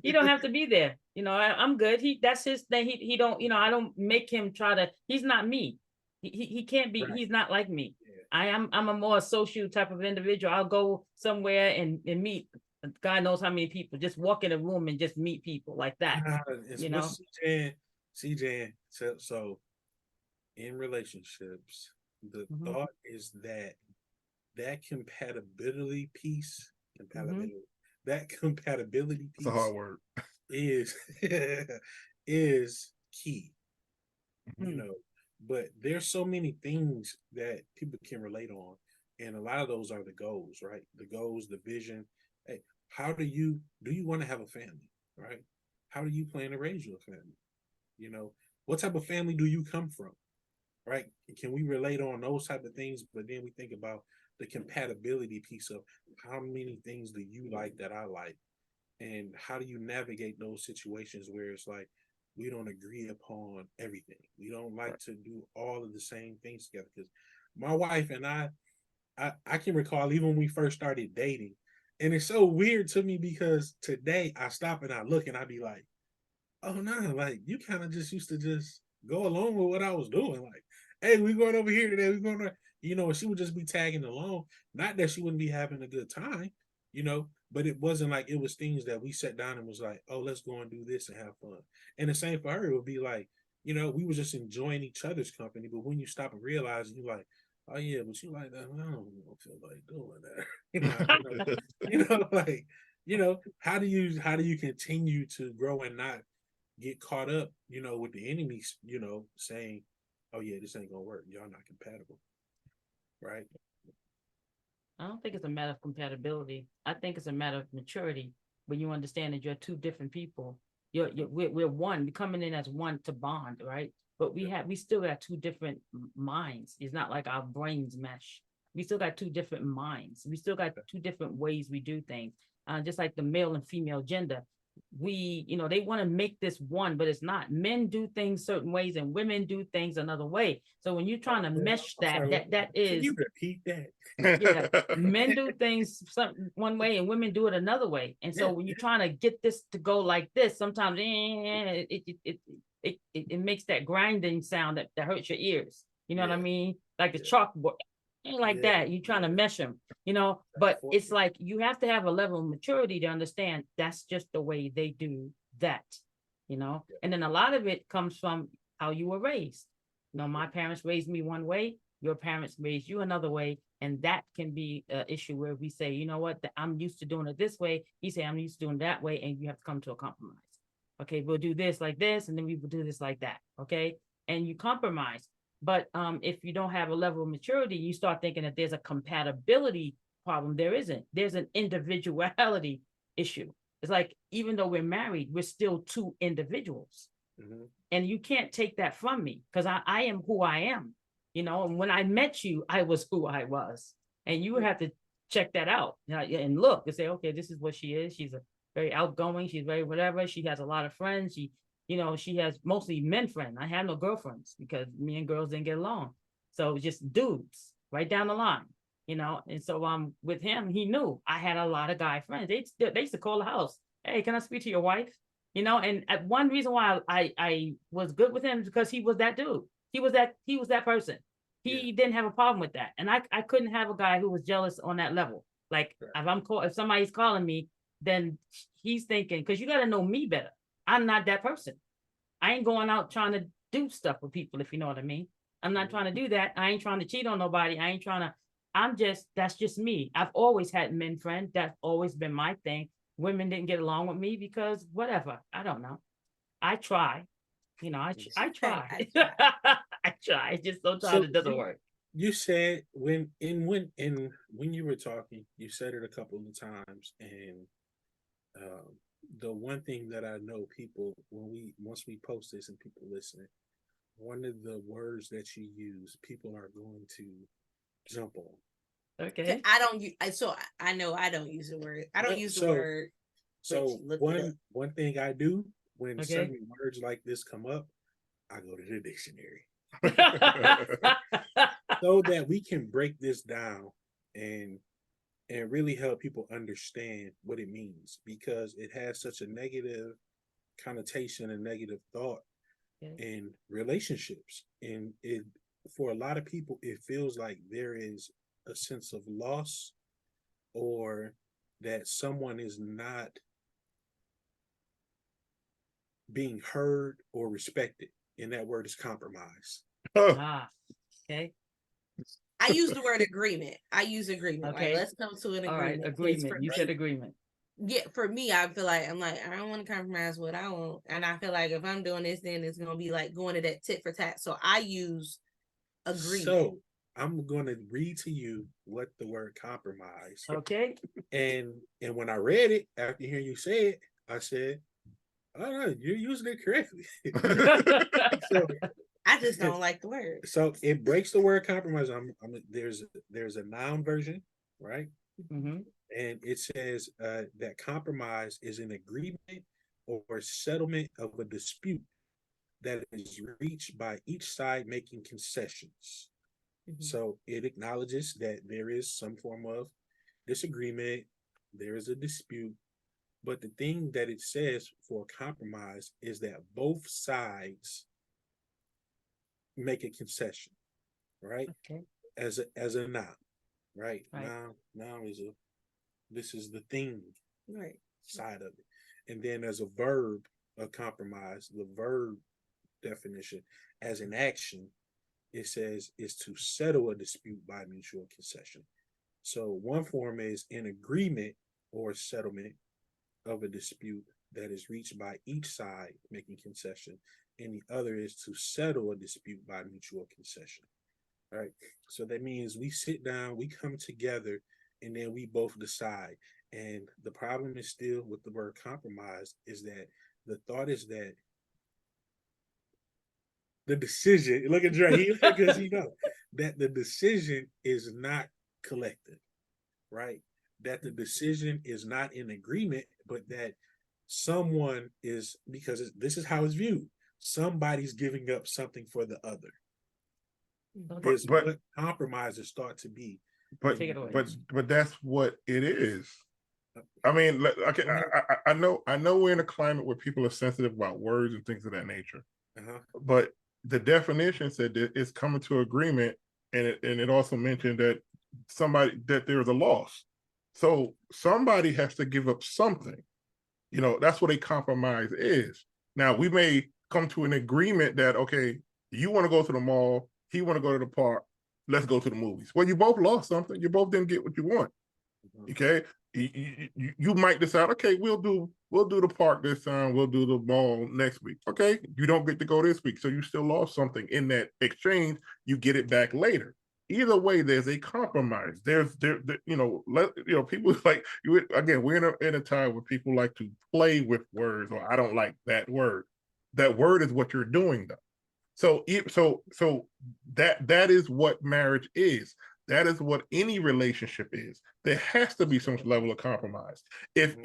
He don't have to be there. I'm good. That's his thing. He don't, I don't make him try to, he's not me. He can't be, Right. he's not like me. Yeah. I'm a more social type of individual. I'll go somewhere and meet God knows how many people, just walk in a room and just meet people like that. CJ, so in relationships, the thought is that compatibility piece, that compatibility piece, it's a hard word, is is key. But there's so many things that people can relate on, and a lot of those are the goals, right? The goals, the vision. Hey, how do you want to have a family, right? How do you plan to raise your family? What type of family do you come from? Right? Can we relate on those type of things? But then we think about the compatibility piece of how many things do you like that I like, and how do you navigate those situations where it's like we don't agree upon everything. We don't like to do all of the same things together. Because my wife and I can recall even when we first started dating, and it's so weird to me because today I stop and I look and I be like, oh no, like you kind of just used to just go along with what I was doing. Like, hey, we going over here today. We going to, and she would just be tagging along. Not that she wouldn't be having a good time, but it wasn't like it was things that we sat down and was like, oh, let's go and do this and have fun. And the same for her, it would be like, we was just enjoying each other's company. But when you stop and realize, you like, oh yeah, but you like that. I don't feel like doing that. How do you continue to grow and not get caught up, with the enemies, saying, oh yeah, this ain't gonna work. Y'all not compatible. Right. I don't think it's a matter of compatibility. I think it's a matter of maturity. When you understand that you're two different people, we're one. We're coming in as one to bond, right? But we still got two different minds. It's not like our brains mesh. We still got two different minds. We still got two different ways we do things. Just like the male and female gender, we, they want to make this one, but it's not. Men do things certain ways and women do things another way. So when you're trying to mesh I'm sorry, that Can is, you repeat that? yeah, men do things one way and women do it another way. And so Yeah, when you're trying to get this to go like this, sometimes it makes that grinding sound that hurts your ears. You know what I Yeah. mean? Like the Yeah. chalkboard, ain't like Yeah. that. You're trying to Yeah. mesh them, but it's Unfortunately. like you have to have a level of maturity to understand that's just the way they do that, Yeah. and then a lot of it comes from how you were raised. My parents raised me one way, your parents raised you another way, and that can be an issue where we say, you know what, I'm used to doing it this way. He say, I'm used to doing it that way, and you have to come to a compromise. Okay, we'll do this like this, and then we will do this like that. Okay, and you compromise. But if you don't have a level of maturity, you start thinking that there's a compatibility problem. There isn't. There's an individuality issue. It's like, even though we're married, we're still two individuals. Mhm. And you can't take that from me, because I am who I am. And when I met you, I was who I was. And you have to check that out, and look and say, okay, this is what she is. She's a very outgoing. She's very whatever. She has a lot of friends. She has mostly men friends. I had no girlfriends because me and girls didn't get along. So it was just dudes right down the line. And so with him, he knew I had a lot of guy friends. They used to call the house. Hey, can I speak to your wife? And one reason why I was good with him is because he was that dude. He was that person. He didn't have a problem with that. And I couldn't have a guy who was jealous on that level. Like, if somebody's calling me, then he's thinking, because you got to know me better. I'm not that person. I ain't going out trying to do stuff with people, if you know what I mean. I'm not trying to do that. I ain't trying to cheat on nobody. That's just me. I've always had men friends. That's always been my thing. Women didn't get along with me because whatever. I don't know. I try. I try. I try. It's just sometimes it doesn't work. You said when you were talking, you said it a couple of times, and the one thing that I know people, once we post this and people listening, one of the words that you use, people are going to jump on. Okay. I don't use. So I know I don't use the word. I don't use the word. So one thing I do when Okay. certain words like this come up, I go to the dictionary so that we can break this down and really help people understand what it means, because it has such a negative connotation and negative thought in relationships. And it, for a lot of people, it feels like there is a sense of loss, or that someone is not being heard or respected. And that word is compromise. Okay. I use the word agreement. I use agreement. Okay. Like, let's come to an agreement. All right, agreement. You said agreement. Yeah, for me, I feel like I don't want to compromise what I want, and I feel like if I'm doing this, then it's gonna be like going to that tit for tat. So I use agreement. So I'm going to read to you what the word compromise. Okay. And when I read it, after hearing you say it, I said, "Oh no, you're using it correctly." So I just don't like the word. So it breaks the word compromise. There's a noun version, right? Mm-hmm. And it says that compromise is an agreement or settlement of a dispute that is reached by each side making concessions. Mm-hmm. So it acknowledges that there is some form of disagreement, there is a dispute, but the thing that it says for compromise is that both sides make a concession, right? Okay. As a noun, right? Noun is this is the thing, right, side of it. And then as a verb, a compromise, the verb definition as an action, it says is to settle a dispute by mutual concession. So one form is an agreement or settlement of a dispute that is reached by each side making concession, and the other is to settle a dispute by mutual concession. All right. So that means we sit down, we come together, and then we both decide. And the problem is still with the word compromise is that the thought is that the decision, look at Dre, because he knows that the decision is not collective, right? That the decision is not in agreement, but that someone is, because this is how it's viewed. Somebody's giving up something for the other. Is but what compromises start to be. but Take it away. but that's what it is. I mean, okay, I know we're in a climate where people are sensitive about words and things of that nature. Uh-huh. But the definition said that it's coming to agreement, and it also mentioned that there is a loss. So somebody has to give up something. You know, that's what a compromise is. Now we may come to an agreement that, okay, you want to go to the mall, he want to go to the park, let's go to the movies. Well, you both lost something. You both didn't get what you want. Okay. You might decide, okay, we'll do the park this time, we'll do the mall next week. Okay, you don't get to go this week, so you still lost something in that exchange. You get it back later. Either way, there's a compromise. There's people like you again. We're in a time where people like to play with words, or I don't like that word. That word is what you're doing, though. So that is what marriage is. That is what any relationship is. There has to be some level of compromise. If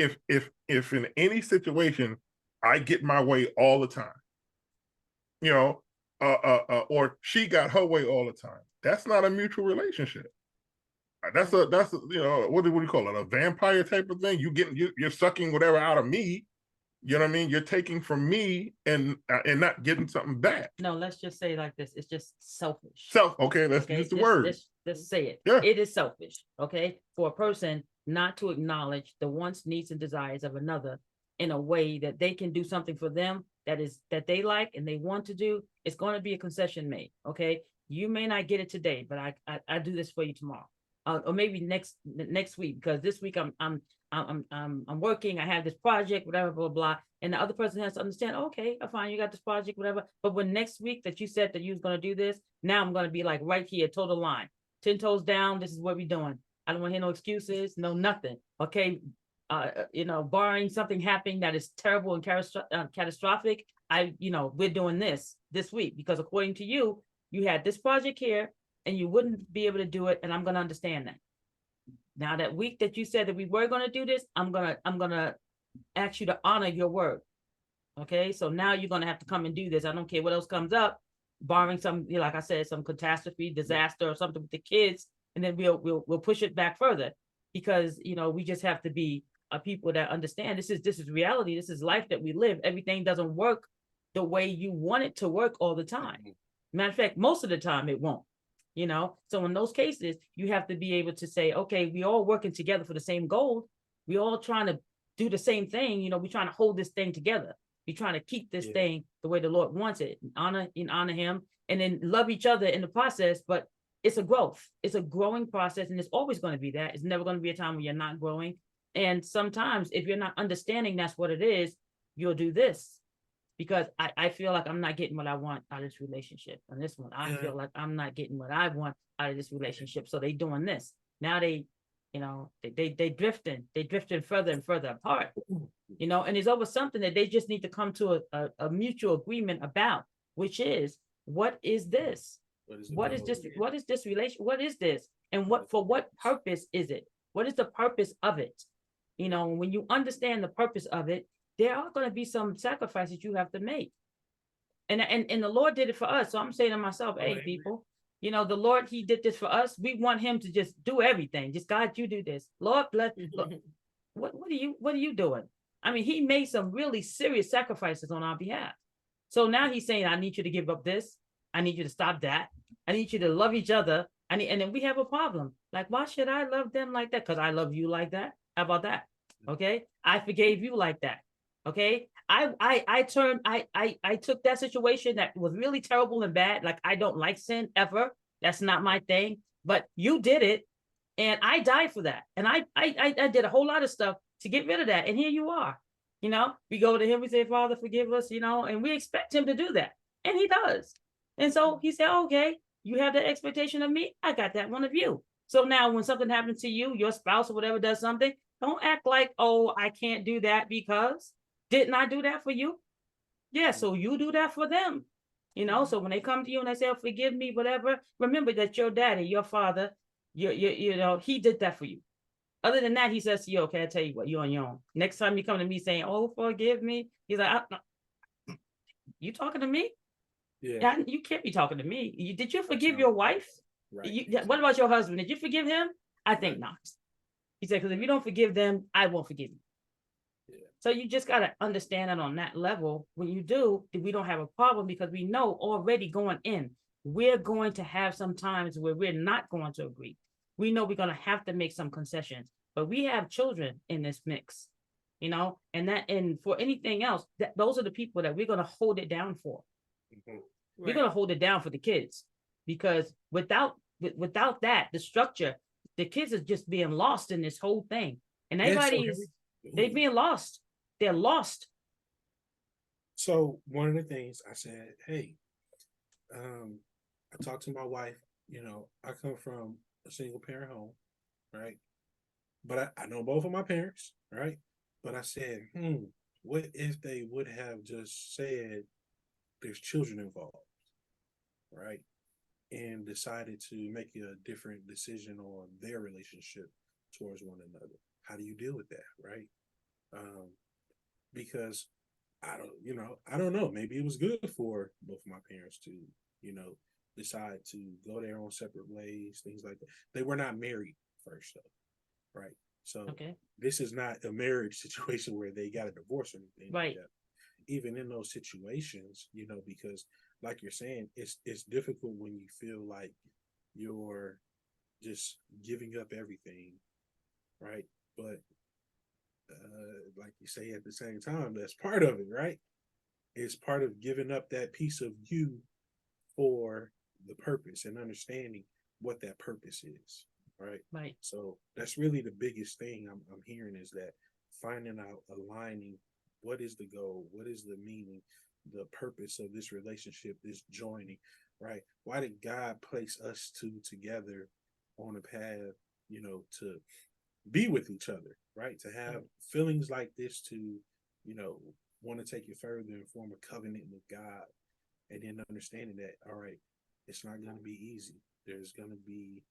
in any situation I get my way all the time, you know, or she got her way all the time, that's not a mutual relationship. That's what do you call it? A vampire type of thing. You're sucking whatever out of me. You know what I mean? You're taking from me and not getting something back. No, let's just say it like this. It's just selfish. Okay, let's use the word. Let's say it. Yeah. It is selfish, okay? For a person not to acknowledge the wants, needs, and desires of another in a way that they can do something for them that they like and they want to do, it's going to be a concession made, okay? You may not get it today, but I do this for you tomorrow. Or maybe next week, because this week I'm working, I have this project, whatever, blah, blah, and the other person has to understand, okay, fine, you got this project, whatever. But when next week that you said that you was going to do this, now I'm going to be like right here, total line, 10 toes down. This is what we're doing. I don't want to hear no excuses, no nothing. Okay. Barring something happening that is terrible and catastrophic, we're doing this week, because according to you, you had this project here and you wouldn't be able to do it. And I'm going to understand that. Now that week that you said that we were going to do this, I'm going to ask you to honor your word. Okay. So now you're going to have to come and do this. I don't care what else comes up, barring some, like I said, some catastrophe, disaster or something with the kids. And then we'll push it back further, because, we just have to be people that understand this is reality. This is life that we live. Everything doesn't work the way you want it to work all the time. Matter of fact, most of the time it won't. So in those cases, you have to be able to say, okay, we all working together for the same goal. We all trying to do the same thing. We're trying to hold this thing together. We're trying to keep this thing the way the Lord wants it, honor him, and then love each other in the process. But it's a growth. It's a growing process, and it's always going to be that. It's never going to be a time when you're not growing. And sometimes if you're not understanding that's what it is, you'll do this. Because I feel like I'm not getting what I want out of this relationship. On this one, I feel like I'm not getting what I want out of this relationship. So they doing this. Now they drifting further and further apart, and it's over something that they just need to come to a mutual agreement about, which is, what is this? What is this? What is this relation? What is this? And for what purpose is it? What is the purpose of it? When you understand the purpose of it, there are going to be some sacrifices you have to make. And the Lord did it for us. So I'm saying to myself, hey, people, the Lord, he did this for us. We want him to just do everything. Just, God, you do this. Lord, bless. What are you doing? I mean, he made some really serious sacrifices on our behalf. So now he's saying, I need you to give up this. I need you to stop that. I need you to love each other. And then we have a problem. Like, why should I love them like that? Because I love you like that. How about that? Okay. I forgave you like that. Okay. I took that situation that was really terrible and bad. Like, I don't like sin ever. That's not my thing, but you did it. And I died for that. And I did a whole lot of stuff to get rid of that. And here you are, we go to him, we say, Father, forgive us, and we expect him to do that. And he does. And so he said, okay, you have that expectation of me. I got that one of you. So now when something happens to you, your spouse or whatever does something, don't act like, oh, I can't do that because didn't I do that for you? Yeah. So you do that for them, so when they come to you and they say, oh, forgive me, whatever, remember that your daddy, your father, he did that for you. Other than that, he says to you, okay, I tell you what, you're on your own. Next time you come to me saying, oh, forgive me, he's like, you talking to me? Yeah. Yeah, you can't be talking to me. Did you forgive not your right. wife? Right. What about your husband? Did you forgive him? I think Right. not. He said, because if you don't forgive them, I won't forgive you. Yeah. So you just got to understand that on that level. When you do, we don't have a problem because we know already going in, we're going to have some times where we're not going to agree. We know we're going to have to make some concessions, but we have children in this mix, and for anything else, those are the people that we're going to hold it down for. Mhm. We're going to hold it down for the kids, because without that, the structure, the kids are just being lost in this whole thing, and Yeah, so everybody's they being lost. They're lost. So one of the things I said, hey, I talked to my wife. I come from a single parent home, right? But I know both of my parents, right? But I said, what if they would have just said there's children involved, right? And decided to make a different decision on their relationship towards one another. How do you deal with that, right? Because I don't know. Maybe it was good for both of my parents to, decide to go their own separate ways, things like that. They were not married first, though, right? So Okay. this is not a marriage situation where they got a divorce or anything Right. like that. Even in those situations, because like you're saying, it's difficult when you feel like you're just giving up everything, right? But like you say, at the same time, that's part of it, right? It's part of giving up that piece of you for the purpose and understanding what that purpose is, right? Right. So that's really the biggest thing I'm hearing, is that finding out, aligning, what is the goal, what is the meaning, the purpose of this relationship, this joining, right? Why did God place us two together on a path, to be with each other, right? To have feelings like this, to, want to take it further and form a covenant with God, and then understanding that, all right, it's not going to be easy. There's going to be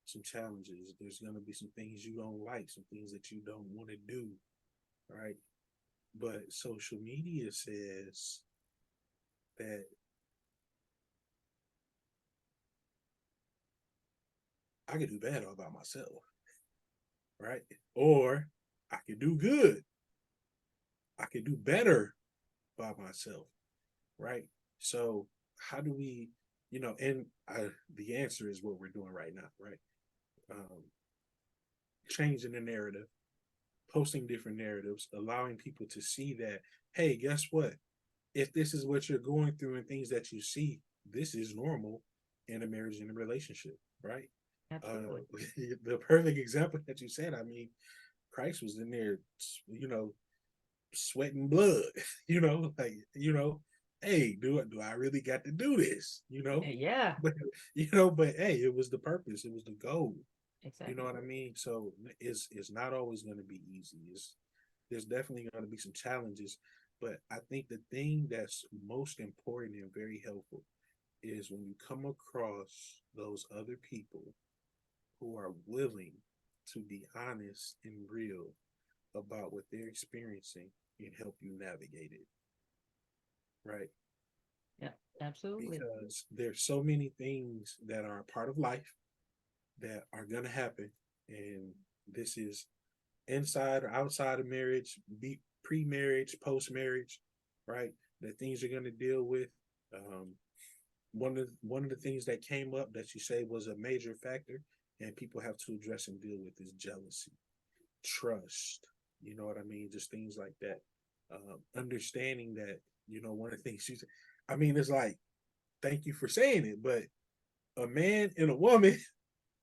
some challenges. There's going to be some things you don't like, some things that you don't want to do, right? But social media says that I could do bad all by myself, right? Or I could do good. I could do better by myself, right? So how do we, and the answer is what we're doing right now, right? Changing the narrative, posting different narratives, allowing people to see that, hey, guess what? If this is what you're going through and things that you see, this is normal in a marriage and a relationship, right? Absolutely. The perfect example that you said, I mean, Christ was in there, sweating blood, like, hey, do I really got to do this? Yeah. But but hey, it was the purpose, it was the goal. Exactly. You know what I mean? So it's not always going to be easy. There's definitely going to be some challenges, but I think the thing that's most important and very helpful is when you come across those other people who are willing to be honest and real about what they're experiencing and help you navigate it. Right? Yeah, absolutely. Because there's so many things that are a part of life that are going to happen, and this is inside or outside of marriage, be pre-marriage, post-marriage, right? That things you're going to deal with. Um, one of the things that came up that you say was a major factor, and people have to address and deal with, is jealousy, trust. You know what I mean? Just things like that. Understanding that, one of the things she's, I mean, it's like, thank you for saying it, but a man and a woman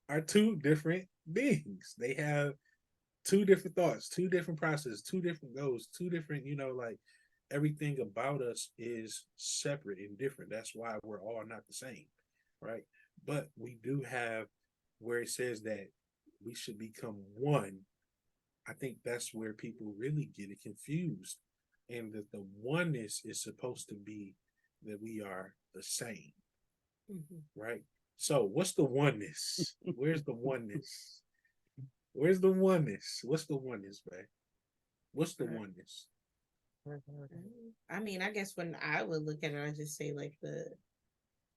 are two different beings. They have two different thoughts, two different processes, two different goals, two different, like, everything about us is separate and different. That's why we're all not the same, right? But we do have where it says that we should become one. I think that's where people really get it confused. And that the oneness is supposed to be that we are the same, right? So what's the oneness? Where's the oneness? Where's the oneness? What's the oneness, man? What's the Right. oneness? I mean, I guess when I would look at it, I just say like the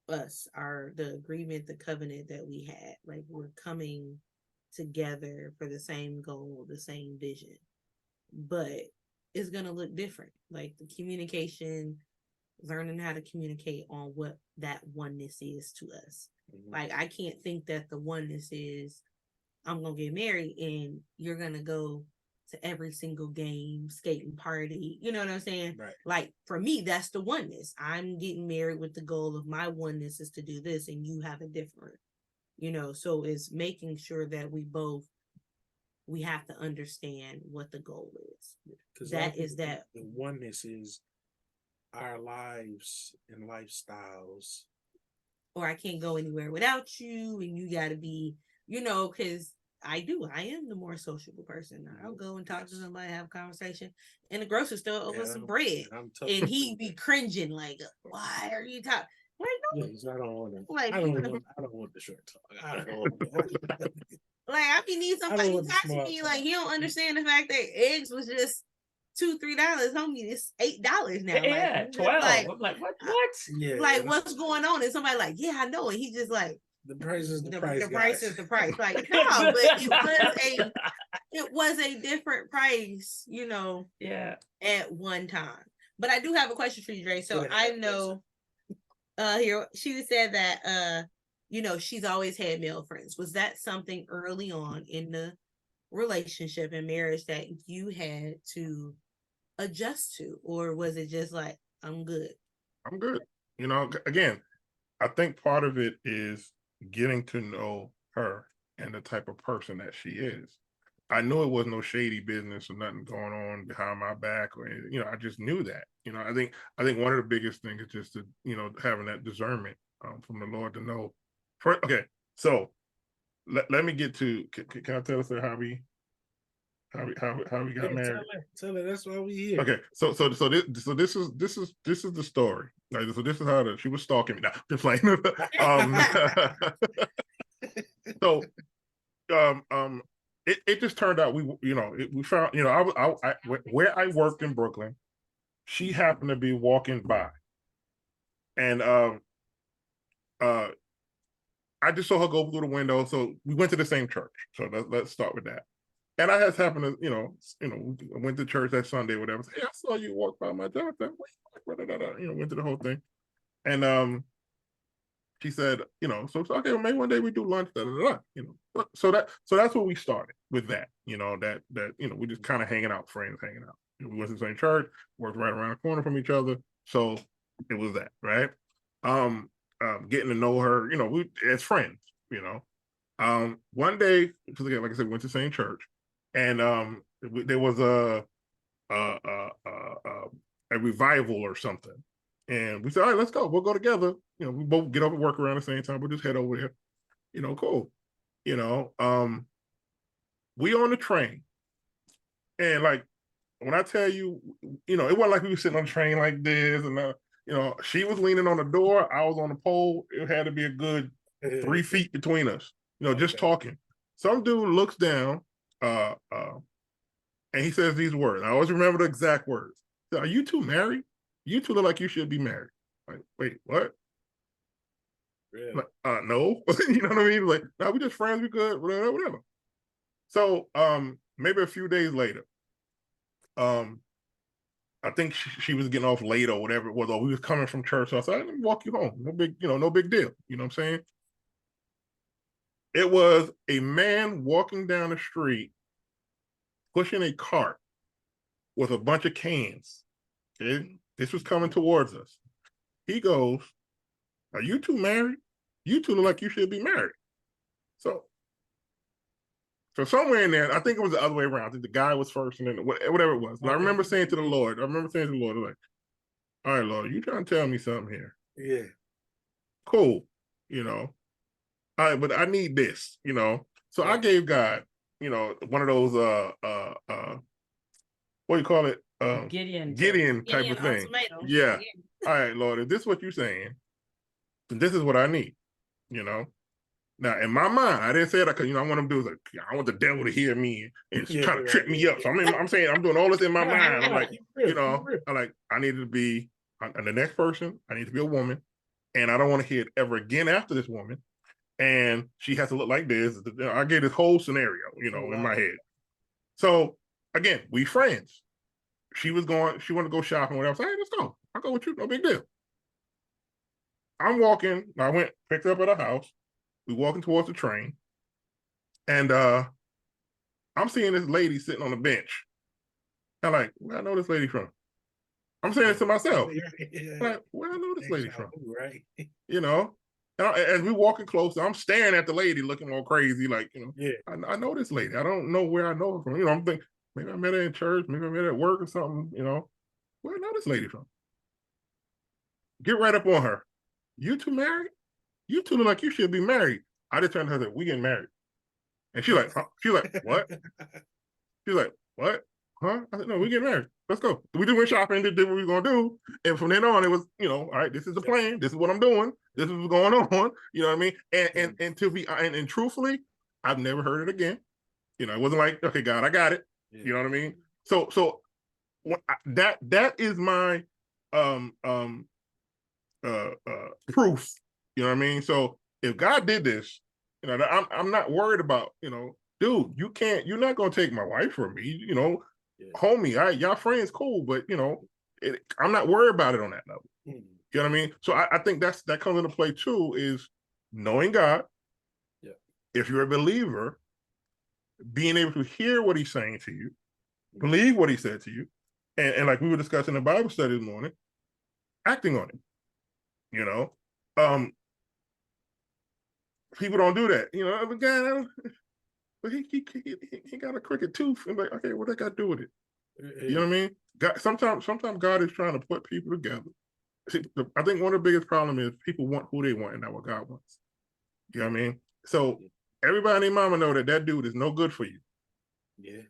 agreement, the covenant that we had. Like we're coming together for the same goal, the same vision. But it's gonna look different. Like the communication, learning how to communicate on what that oneness is to us. Mhm. Like I can't think that the oneness is I'm gonna get married and you're gonna go to every single game, skating party. You know what I'm saying? Right. Like for me, that's the oneness. I'm getting married with the goal of my oneness is to do this, and you have a different. So it's making sure that we have to understand what the goal is. Because That is that. the oneness is our lives and lifestyles. Or I can't go anywhere without you, and you got to be, because I am the more sociable person. I'll go and talk to Yes. somebody, have a conversation in the grocery store over some I'm- bread, I'm totally and he with be that. cringing like, "Why are you talking?" Like, no, Yes, I don't want to. Like, I don't want the short talk. I don't want like I can need I don't somebody to want the talk to small me. talk. Like he don't understand the fact that eggs was just $2-3, homie. It's $8 now. Yeah, Like, 12. like, I'm like, what? Yeah, like what's going on? And somebody like, yeah, I know. And he just like, the price is the the price. price guys. is the price. Like, no, but it was a different price, Yeah. at one time. But I do have a question for you, Dre. So Go I ahead. know here she said that she's always had male friends. Was that something early on in the relationship and marriage that you had to adjust to? Or was it just like, I'm good? I'm good. Again, I think part of it is getting to know her and the type of person that she is. I knew it was no shady business or nothing going on behind my back or anything. I just knew that. I think one of the biggest things is just to, having that discernment from the Lord to know. Okay, so let me get to. Can I tell us how we got Yeah, married? tell her that's why we here. Okay, so this is the story. Right? So this is how she was stalking me. Now, just like so it just turned out we found where I worked in Brooklyn, she happened to be walking by, and I just saw her go through the window. So we went to the same church. So let's start with that. And I just happened to, I went to church that Sunday, whatever. Hey, I saw you walk by my job. Went to the whole thing. And she said, so okay, well, maybe one day we do lunch, So that's where we started with that, we just kind of hanging out, friends hanging out. We went to the same church, worked right around the corner from each other. So it was that, right? Getting to know her, we as friends, one day, because again, like I said, we went to the same church, and there was a, a revival or something, and we said, all right, let's go. We'll go together. We both get up and work around the same time. We'll just head over there. Cool. We on the train, and like when I tell you, it wasn't like we were sitting on the train like this, and she was leaning on the door, I was on the pole. It had to be a good 3 feet between us. Just talking. Some dude looks down, and he says these words. I always remember the exact words. Are you two married? You two look like you should be married. Like, wait, what? Really? Like, no. You know what I mean? Like, no, we just friends, we good, whatever. So maybe a few days later, I think she was getting off late or whatever it was, or we was coming from church. So I said, let me walk you home. No big deal. You know what I'm saying? It was a man walking down the street, pushing a cart with a bunch of cans. Okay? This was coming towards us. He goes, are you two married? You two look like you should be married. So somewhere in there, I think it was the other way around. I think the guy was first and then whatever it was. But I remember saying to the Lord, like, all right, Lord, you trying to tell me something here. Yeah. Cool. All right, but I need this, So I gave God, one of those what do you call it? Gideon type of thing. Yeah. All right, Lord, if this is what you're saying, then this is what I need, Now, in my mind, I didn't say that because I want them to do is like, I want the devil to hear me and trying to trip me up. So I'm saying I'm doing all this in my mind. I'm like, I needed to be and the next person. I need to be a woman, and I don't want to hear it ever again after this woman. And she has to look like this. I get this whole scenario, in my head. So again, we friends. She wanted to go shopping, whatever. So, hey, let's go. I'll go with you. No big deal. I'm walking. I went, picked her up at her house. We walking towards the train. And I'm seeing this lady sitting on the bench. I'm like, where I know this lady from? I'm saying it to myself. Like, where I know this lady from? Right. And as we walking closer, I'm staring at the lady looking all crazy, like, I know this lady. I don't know where I know her from. I'm thinking, maybe I met her in church, maybe I met her at work or something, where I know this lady from. Get right up on her. You two married? You two look like you should be married. I just turned to her and said, we getting married. And she's like, huh? She's like, what? She's like, what? Huh? I said, no, we getting married. Let's go. We just went shopping, did what we were going to do. And from then on, it was, all right, this is the plan. This is what I'm doing. This is what's going on. You know what I mean? And to be, and truthfully, I've never heard it again. It wasn't like, okay, God, I got it. Yeah. You know what I mean? So that is my proof. You know what I mean? So if God did this, I'm not worried about, dude, you're not gonna take my wife from me, homie. Y'all friends, cool, but I'm not worried about it on that level. You know what I mean? So I think that comes into play too, is knowing God. Yeah. If you're a believer, being able to hear what he's saying to you, believe what he said to you, and like we were discussing in the Bible study this morning, acting on it. People don't do that. The guy, but he got a crooked tooth. And like, okay, what that got to do with it? You know what I mean? God, sometimes God is trying to put people together. See, I think one of the biggest problems is people want who they want and not what God wants. You know what I mean? So everybody and their mama know that dude is no good for you. Yeah.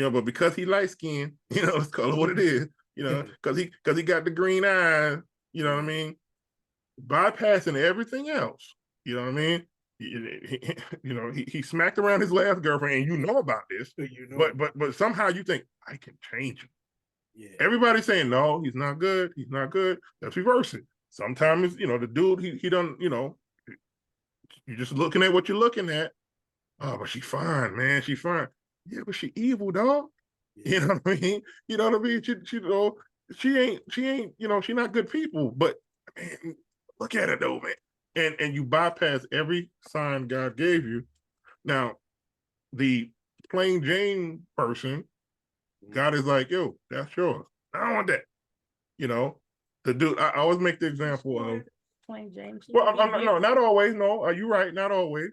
But because he light skinned, let's call it what it is, because he got the green eyes, you know what I mean? Bypassing everything else, you know what I mean? He smacked around his last girlfriend, and you know about this, but somehow you think I can change him. Yeah. Everybody's saying no, he's not good. He's not good. Let's reverse it. Sometimes the dude he done you're just looking at what you're looking at. Oh, but she fine, man. She fine. Yeah, but she evil, dog. Yeah. You know what I mean? You know what I mean? She ain't. She not good people. But man, look at her though, man. And you bypass every sign God gave you. Now, the plain Jane person, God is like, yo, that's yours. I don't want that. The dude. I always make the example of plain Jane. Well, no, not always. No, are you right? Not always.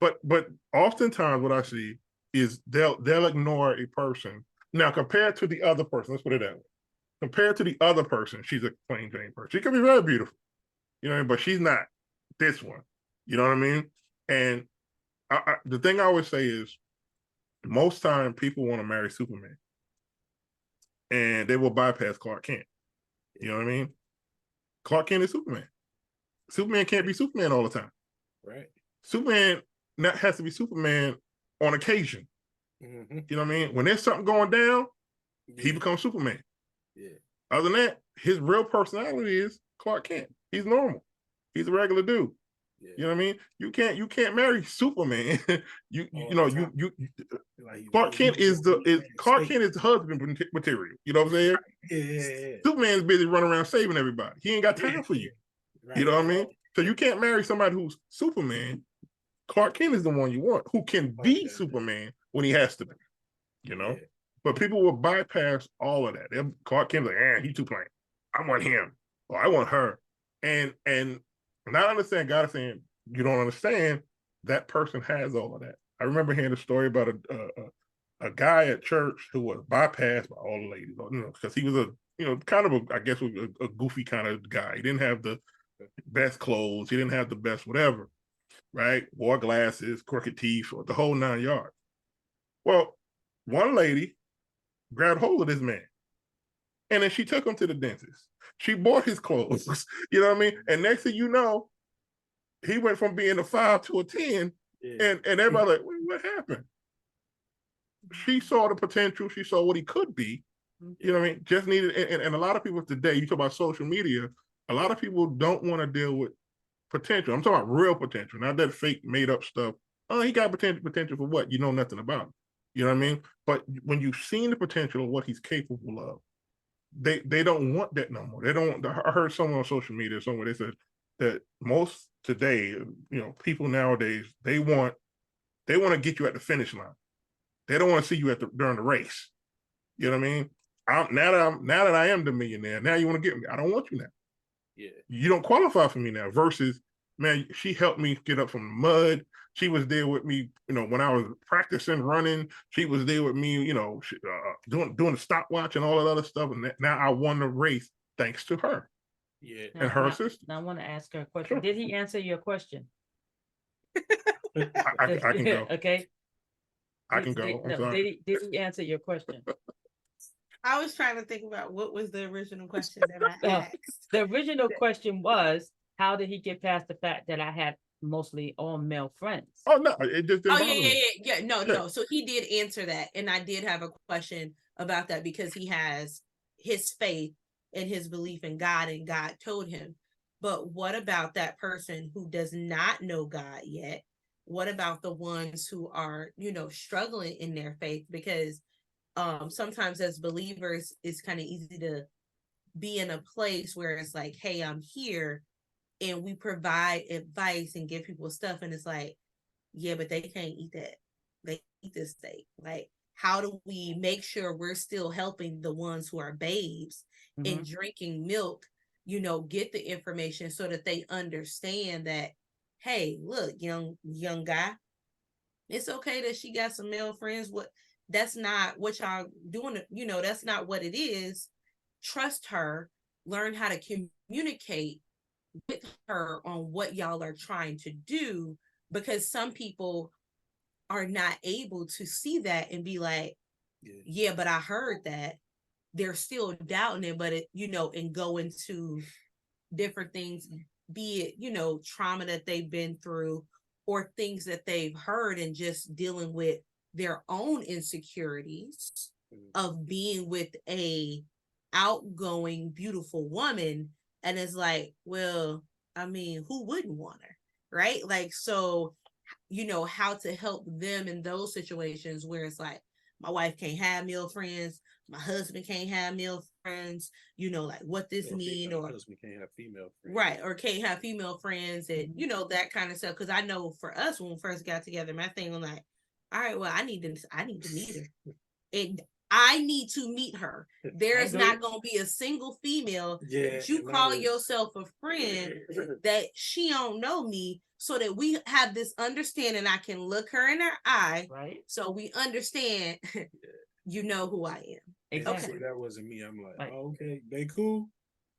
But oftentimes what I see is they'll ignore a person. Now, compared to the other person, let's put it that way. Compared to the other person, she's a plain Jane person. She can be very beautiful, but she's not this one. You know what I mean? And the thing I always say is, most time people want to marry Superman, and they will bypass Clark Kent. You know what I mean? Clark Kent is Superman. Superman can't be Superman all the time. Right. Superman has to be Superman on occasion. Mm-hmm. You know what I mean? When there's something going down, he becomes Superman. Yeah. Other than that, his real personality is Clark Kent. He's normal. He's a regular dude. Yeah. You know what I mean? You can't marry Superman. Clark Kent is the husband material. You know what I'm saying? Yeah. Superman's busy running around saving everybody. He ain't got time for you. Right. You know what I mean? So you can't marry somebody who's Superman. Clark Kent is the one you want, who can be Superman when he has to be. Yeah. But people will bypass all of that. Clark Kent's like, he's too plain. I want him, or I want her. And not understand God is saying, you don't understand, that person has all of that. I remember hearing a story about a guy at church who was bypassed by all the ladies, because he was kind of a goofy kind of guy. He didn't have the best clothes. He didn't have the best whatever, right? Wore glasses, crooked teeth, or the whole 9 yards. Well, one lady grabbed hold of this man, and then she took him to the dentist. She bought his clothes, you know what I mean? And next thing you know, he went from being a 5 to a 10, Yeah. and everybody like, what happened? She saw the potential. She saw what he could be. You know what I mean? Just needed, and a lot of people today, you talk about social media, a lot of people don't want to deal with potential. I'm talking about real potential, not that fake made up stuff. Oh, he got potential for what? You know nothing about. You know what I mean? But when you've seen the potential of what he's capable of, they don't want that no more. They don't. I heard someone on social media somewhere, they said that most today, people nowadays, they want to get you at the finish line. They don't want to see you during the race. You know what I mean? Now that I am the millionaire, now you want to get me. I don't want you now. Yeah. You don't qualify for me now. Versus, man, she helped me get up from the mud. She was there with me, when I was practicing running. She was there with me, doing the stopwatch and all that other stuff. And now I won the race thanks to her. Yeah. And her assistant. Now I want to ask her a question. Sure. Did he answer your question? I can go. Okay. I can go. I'm sorry. Did he answer your question? I was trying to think about what was the original question that I asked. The original question was, how did he get past the fact that I had mostly all male friends? Oh no, it just didn't Oh bother me. yeah. No. So he did answer that, and I did have a question about that because he has his faith and his belief in God, and God told him. But what about that person who does not know God yet? What about the ones who are, struggling in their faith? Because sometimes as believers, it's kind of easy to be in a place where it's like, hey, I'm here, and we provide advice and give people stuff, and it's like, yeah, but they can't eat that. They eat this steak. Like, how do we make sure we're still helping the ones who are babes and drinking milk, get the information so that they understand that, hey, look, young guy, it's okay that she got some male friends. That's not what y'all doing. That's not what it is. Trust her, learn how to communicate with her on what y'all are trying to do, because some people are not able to see that and be like, yeah, but I heard that. They're still doubting it, but and go into different things, be it, trauma that they've been through or things that they've heard, and just dealing with their own insecurities of being with a outgoing, beautiful woman. And it's like, well, I mean, who wouldn't want her? Right? Like, so, how to help them in those situations where it's like, my wife can't have male friends, my husband can't have male friends, like what this mean, or husband can't have female friends. Right, or can't have female friends, and that kind of stuff. Because I know for us, when we first got together, my thing was like, all right, well, I need to meet her. And I need to meet her. There's not going to be a single female that you call yourself a friend that she don't know me, so that we have this understanding. I can look her in her eye, right? So we understand, you know who I am. Exactly. Okay. That wasn't me. I'm like, oh, okay, they cool.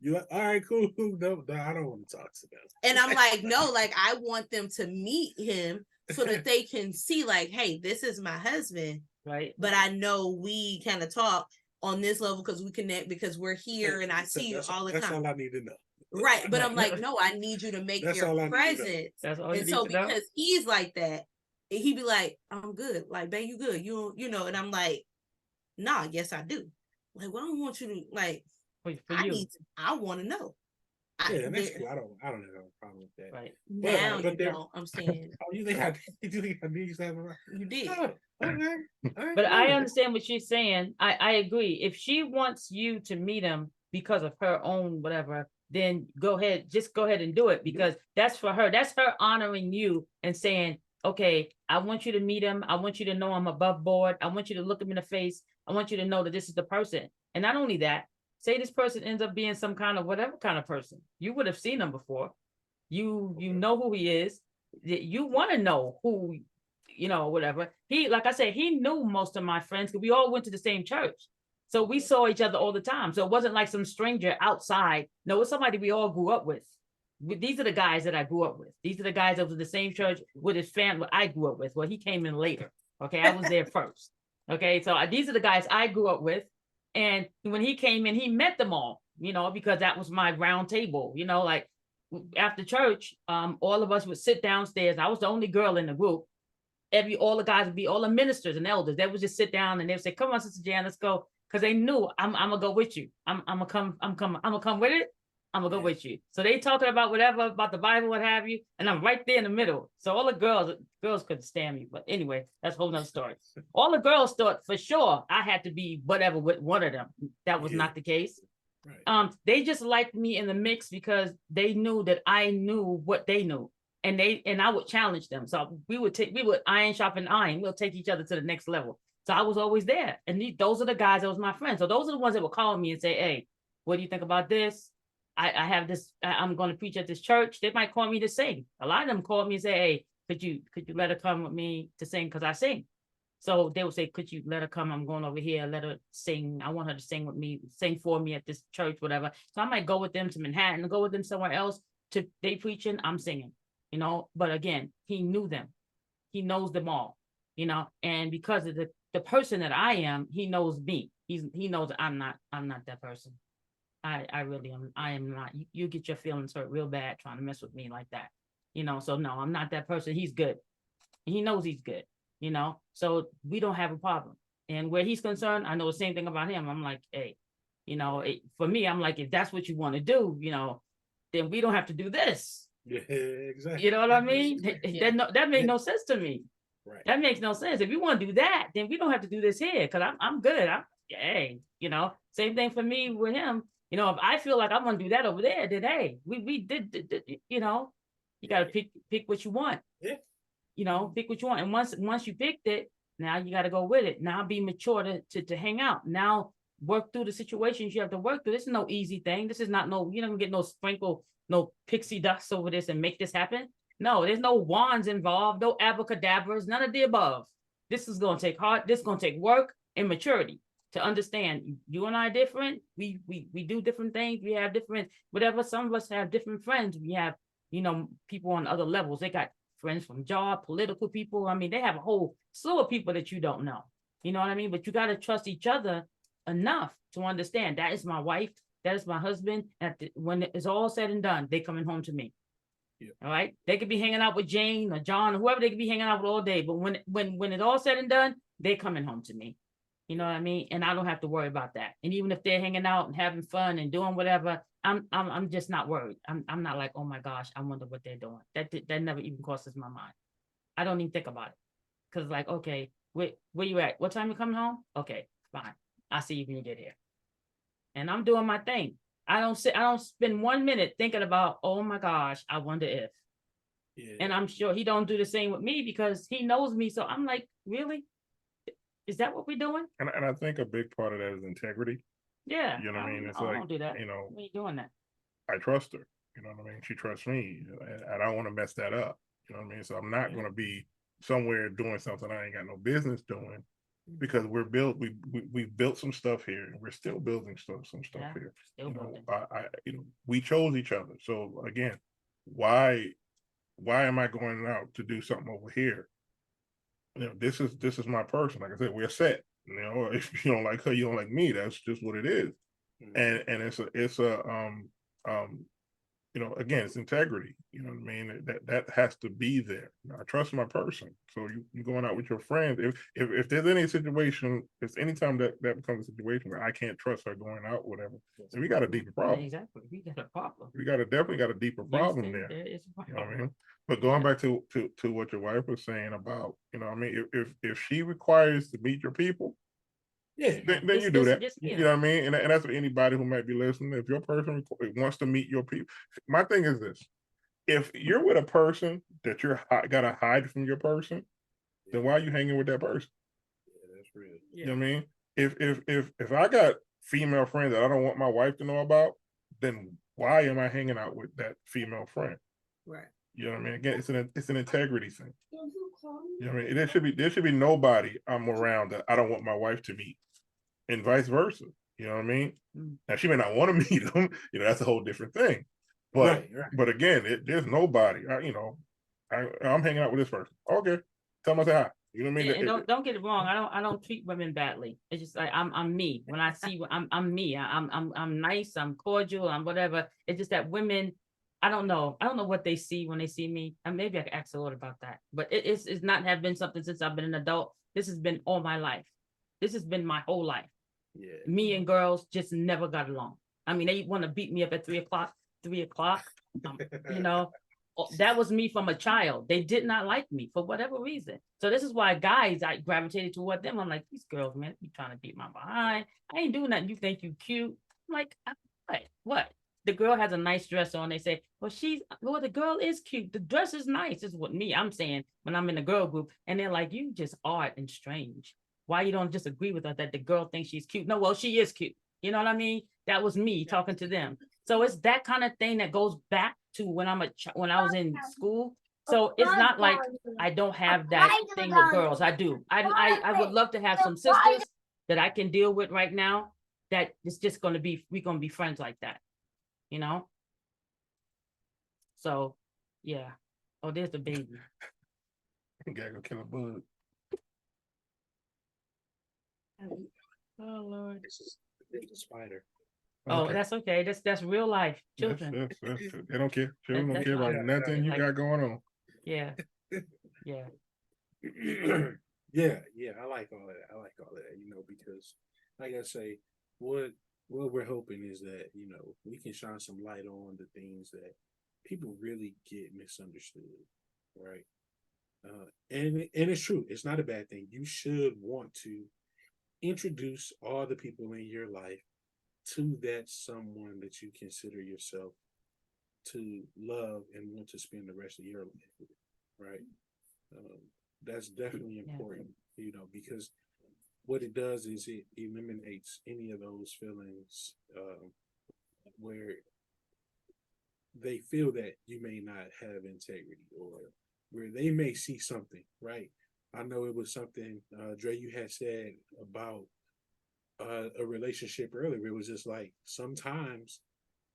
You all right? Cool. No, I don't want to talk to them. And I'm like, no, like I want them to meet him so that they can see, like, hey, this is my husband. Right. But I know we kind of talk on this level because we connect, because we're here and I see you all the time. That's all I need to know. Right. But I'm like, no, I need you to make your presence. That's all you and need so to know. Because he's like that, he'd be like, I'm good. Like, babe, you good. And I'm like, nah, yes, I do. Like, well, I don't want you to, like, I want to know. Yeah, that's cool. I don't have a problem with that. Right. Now you don't. I'm saying. Oh, you think I need to have a You did. Oh, okay. All right, But I cool. understand what she's saying. I agree. If she wants you to meet him because of her own whatever, then just go ahead and do it, because that's for her. That's her honoring you and saying, okay, I want you to meet him. I want you to know I'm above board. I want you to look him in the face. I want you to know that this is the person. And not only that, say this person ends up being some kind of whatever kind of person. You would have seen him before. You know who he is. You want to know who, whatever. He, like I said, he knew most of my friends because we all went to the same church. So we saw each other all the time. So it wasn't like some stranger outside. No, it's somebody we all grew up with. These are the guys that I grew up with. These are the guys that was in the same church with his family I grew up with. Well, he came in later. Okay, I was there first. Okay, so these are the guys I grew up with. And when he came in, he met them all, because that was my round table, like after church, all of us would sit downstairs. I was the only girl in the group. All the guys would be all the ministers and elders. They would just sit down and they would say, "Come on, Sister Jan, let's go." Because they knew I'm gonna go with you. I'm gonna come with it. I'm gonna go with you. So they talking about whatever about the Bible, what have you, and I'm right there in the middle. So all the girls couldn't stand me. But anyway, that's a whole nother story. All the girls thought for sure I had to be whatever with one of them. That was not the case. Right. They just liked me in the mix because they knew that I knew what they knew. And I would challenge them. So we would iron sharpen iron. We'll take each other to the next level. So I was always there. And those are the guys that was my friends. So those are the ones that would call me and say, "Hey, what do you think about this? I have this, I'm going to preach at this church." They might call me to sing. A lot of them called me and say, "Hey, could you let her come with me to sing? Because I sing." So they would say, "Could you let her come? I'm going over here. Let her sing. I want her to sing with me, sing for me at this church, whatever." So I might go with them to Manhattan or go with them somewhere else they preaching, I'm singing, but again, he knew them. He knows them all, and because of the person that I am, he knows me. He knows I'm not that person. I really am. I am not. You get your feelings hurt real bad trying to mess with me like that. So no, I'm not that person. He's good. He knows he's good, so we don't have a problem. And where he's concerned, I know the same thing about him. I'm like, hey, for me, I'm like, if that's what you want to do, then we don't have to do this. Yeah, exactly. You know what I mean? Yeah. That made no sense to me. Right. That makes no sense. If you want to do that, then we don't have to do this here because I'm good. Same thing for me with him. If I feel like I'm gonna do that over there, then hey, we did you gotta pick what you want. Yeah. Pick what you want. And once you picked it, now you gotta go with it. Now be mature to hang out. Now work through the situations you have to work through. This is no easy thing. This is not you're not gonna get no sprinkle, no pixie dust over this and make this happen. No, there's no wands involved, no abracadabras, none of the above. This is gonna take this is gonna take work and maturity to understand you and I are different. We do different things. We have different whatever. Some of us have different friends. We have, people on other levels. They got friends from job, political people. I mean, they have a whole slew of people that you don't know. You know what I mean? But you got to trust each other enough to understand that is my wife, that is my husband. When it's all said and done, they coming home to me. Yeah. All right. They could be hanging out with Jane or John or whoever they could be hanging out with all day. But when it's all said and done, they're coming home to me. You know what I mean? And I don't have to worry about that. And even if they're hanging out and having fun and doing whatever, I'm just not worried. I'm not like, oh my gosh, I wonder what they're doing. That never even crosses my mind. I don't even think about it. Cause like, okay, where you at? What time you coming home? Okay, fine. I'll see you when you get here. And I'm doing my thing. I don't spend 1 minute thinking about, oh my gosh, I wonder if. Yeah. And I'm sure he don't do the same with me because he knows me. So I'm like, really? Is that what we're doing? And I think a big part of that is integrity. Yeah. You know what I mean? It's I like, don't do that. When are you doing that? I trust her. You know what I mean? She trusts me. And I don't want to mess that up. You know what I mean? So I'm not going to be somewhere doing something I ain't got no business doing because we built some stuff here and we're still building some stuff here. Still building. We chose each other. So again, why am I going out to do something over here? This is my person. Like I said, we're set. If you don't like her, you don't like me. That's just what it is. Mm-hmm. And again, it's integrity. You know what I mean? That has to be there. I trust my person. So you going out with your friends. If there's any situation, if anytime that becomes a situation where I can't trust her going out, whatever, then we got a deeper problem. Exactly. We got a problem. We definitely got a deeper problem there. There is a You know what I problem. mean? But going back to what your wife was saying about, I mean, if she requires to meet your people, Yeah. then you do that. Yeah. You know what I mean? And that's for anybody who might be listening. If your person wants to meet your people, my thing is this: if you're with a person that you're gotta hide from your person, then why are you hanging with that person? Yeah, that's real. You know what I mean? If I got female friends that I don't want my wife to know about, then why am I hanging out with that female friend? Right. You know what I mean? Again, it's an integrity thing. You know what I mean? There should be nobody I'm around that I don't want my wife to meet, and vice versa. You know what I mean? Now she may not want to meet them. That's a whole different thing. But Right. but again, there's nobody. I'm hanging out with this person. Okay, tell them I say hi. You know what I mean? Yeah, and don't get it wrong. I don't treat women badly. It's just like I'm me. When I see I'm me. I'm nice. I'm cordial. I'm whatever. It's just that women I don't know. I don't know what they see when they see me. And maybe I could ask the Lord about that. But it's not have been something since I've been an adult. This has been all my life. This has been my whole life. Yeah. Me and girls just never got along. I mean, they want to beat me up at 3 o'clock. 3 o'clock. You know, that was me from a child. They did not like me for whatever reason. So this is why guys, I gravitated toward them. I'm like, these girls, man, you trying to beat my behind. I ain't doing nothing. You think you cute. I'm like, what? The girl has a nice dress on. They say, well, the girl is cute. The dress is nice. Is what I'm saying when I'm in a girl group. And they're like, you just odd and strange. Why you don't just agree with her that the girl thinks she's cute? No, well, she is cute. You know what I mean? That was me talking to them. So it's that kind of thing that goes back to when when I was in school. So it's not like I don't have that thing with girls. I do. I would love to have some sisters that I can deal with right now. That it's just we're gonna be friends like that, you know. So, yeah. Oh, there's the baby. Gotta go kill a bug. Oh Lord. This is the spider. Oh, Okay. that's okay. That's real life. Children. They don't care. Children don't That's care about fine. nothing you Like- got going on. Yeah. Yeah. Yeah, I like all of that. I like all of that, you know, because like I say, what we're hoping is that, you know, we can shine some light on the things that people really get misunderstood, right? And it's true. It's not a bad thing. You should want to introduce all the people in your life to that someone that you consider yourself to love and want to spend the rest of your life with, right? That's definitely Yeah. important, you know, because what it does is it eliminates any of those feelings where they feel that you may not have integrity or where they may see something, right? I know it was something, Dre, you had said about a relationship earlier. It was just like sometimes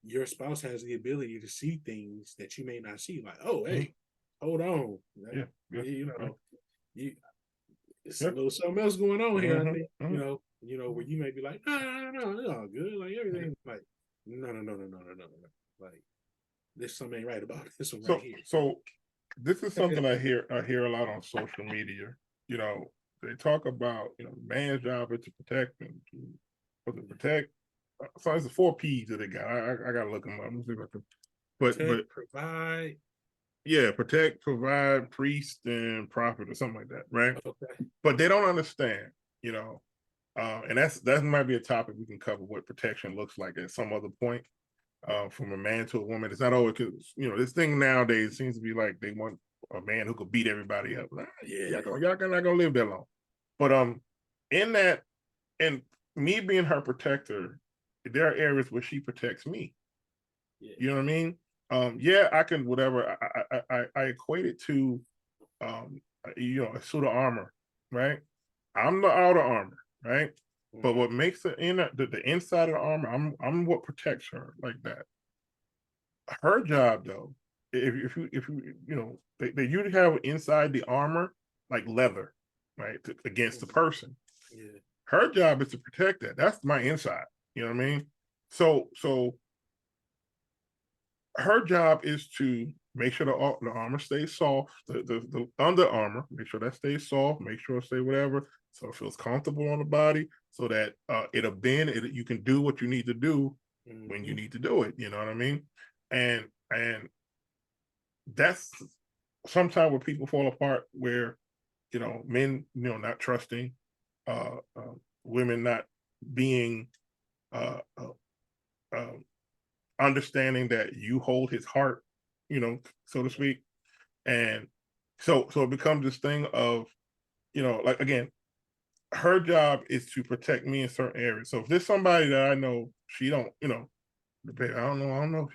your spouse has the ability to see things that you may not see. Like, oh, hey, hold on, Yeah. you know, it's Yeah. a little something else going on here. I Mhm, think, mhm. you know, where you may be like, no, it's all good, like everything, like, no. Like, there's something ain't right about this one So, right here. so this is something I hear a lot on social media. You know, they talk about, you know, man's job is to protect and to protect. So it's the 4 P's that they got. I gotta look them up. Let me see if I can. But Protect, provide. yeah, protect, provide, priest, and prophet, or something like that, right? Okay. But they don't understand, you know, and that might be a topic we can cover what protection looks like at some other point. From a man to a woman, it's not always, because you know this thing nowadays seems to be like they want a man who could beat everybody up. Yeah, y'all not gonna live that long. But in that, and me being her protector, there are areas where she protects me. Yeah. You know what I mean? Yeah, I can whatever. I equate it to, you know, a suit of armor, right? I'm the outer armor, right? But what makes the inner, the inside of the armor, I'm what protects her like that. Her job though, if you you know, they usually have inside the armor like leather, right, against the person. Yeah. Her job is to protect that. That's my inside. You know what I mean? So her job is to make sure the armor stays soft, the under armor, make sure that stays soft, make sure it stays whatever, so it feels comfortable on the body, so that it'll bend, you can do what you need to do when you need to do it. You know what I mean? And that's sometimes where people fall apart, where you know men, you know, not trusting, women not being understanding that you hold his heart, you know, so to speak. And so it becomes this thing of, you know, like again, her job is to protect me in certain areas. So if there's somebody that I know she don't, you know, I don't know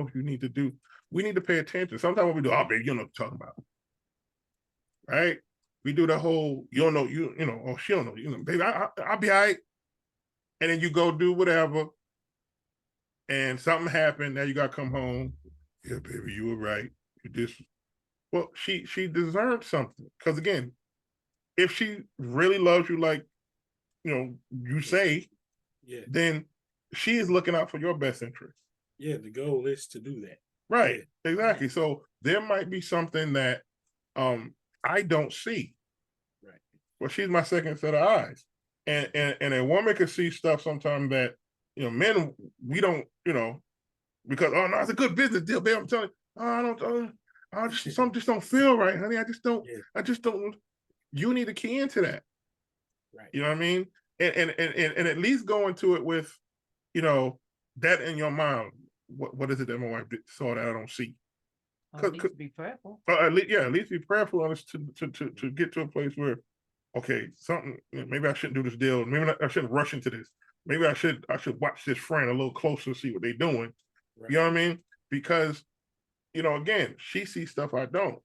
if you need to do, we need to pay attention. Sometimes what we do, oh baby, you know what I'm talking about. Right? We do the whole, you don't know, you know, oh she don't know, you know, baby, I'll be all right. And then you go do whatever, and something happened. Now you gotta come home. Yeah, baby, you were right. You just, well, she deserved something. Because again, if she really loves you, like you know, you say, Yeah. then she is looking out for your best interest. Yeah. The goal is to do that. Right, exactly. So there might be something that I don't see. Right. Well, she's my second set of eyes. And a woman can see stuff sometimes that, men, we don't, because, oh no, it's a good business deal, babe. I'm telling you, oh, I just something just don't feel right, honey. Yeah. I just don't. You need to key into that. Right. You know what I mean? And at least go into it with, that in your mind. What is it that my wife saw that I don't see? At least be prayerful. At least be prayerful on this to get to a place where, okay, something, maybe I shouldn't do this deal. Maybe I shouldn't rush into this. Maybe I should watch this friend a little closer, see what they're doing. Right. You know what I mean? Because, again, she sees stuff I don't.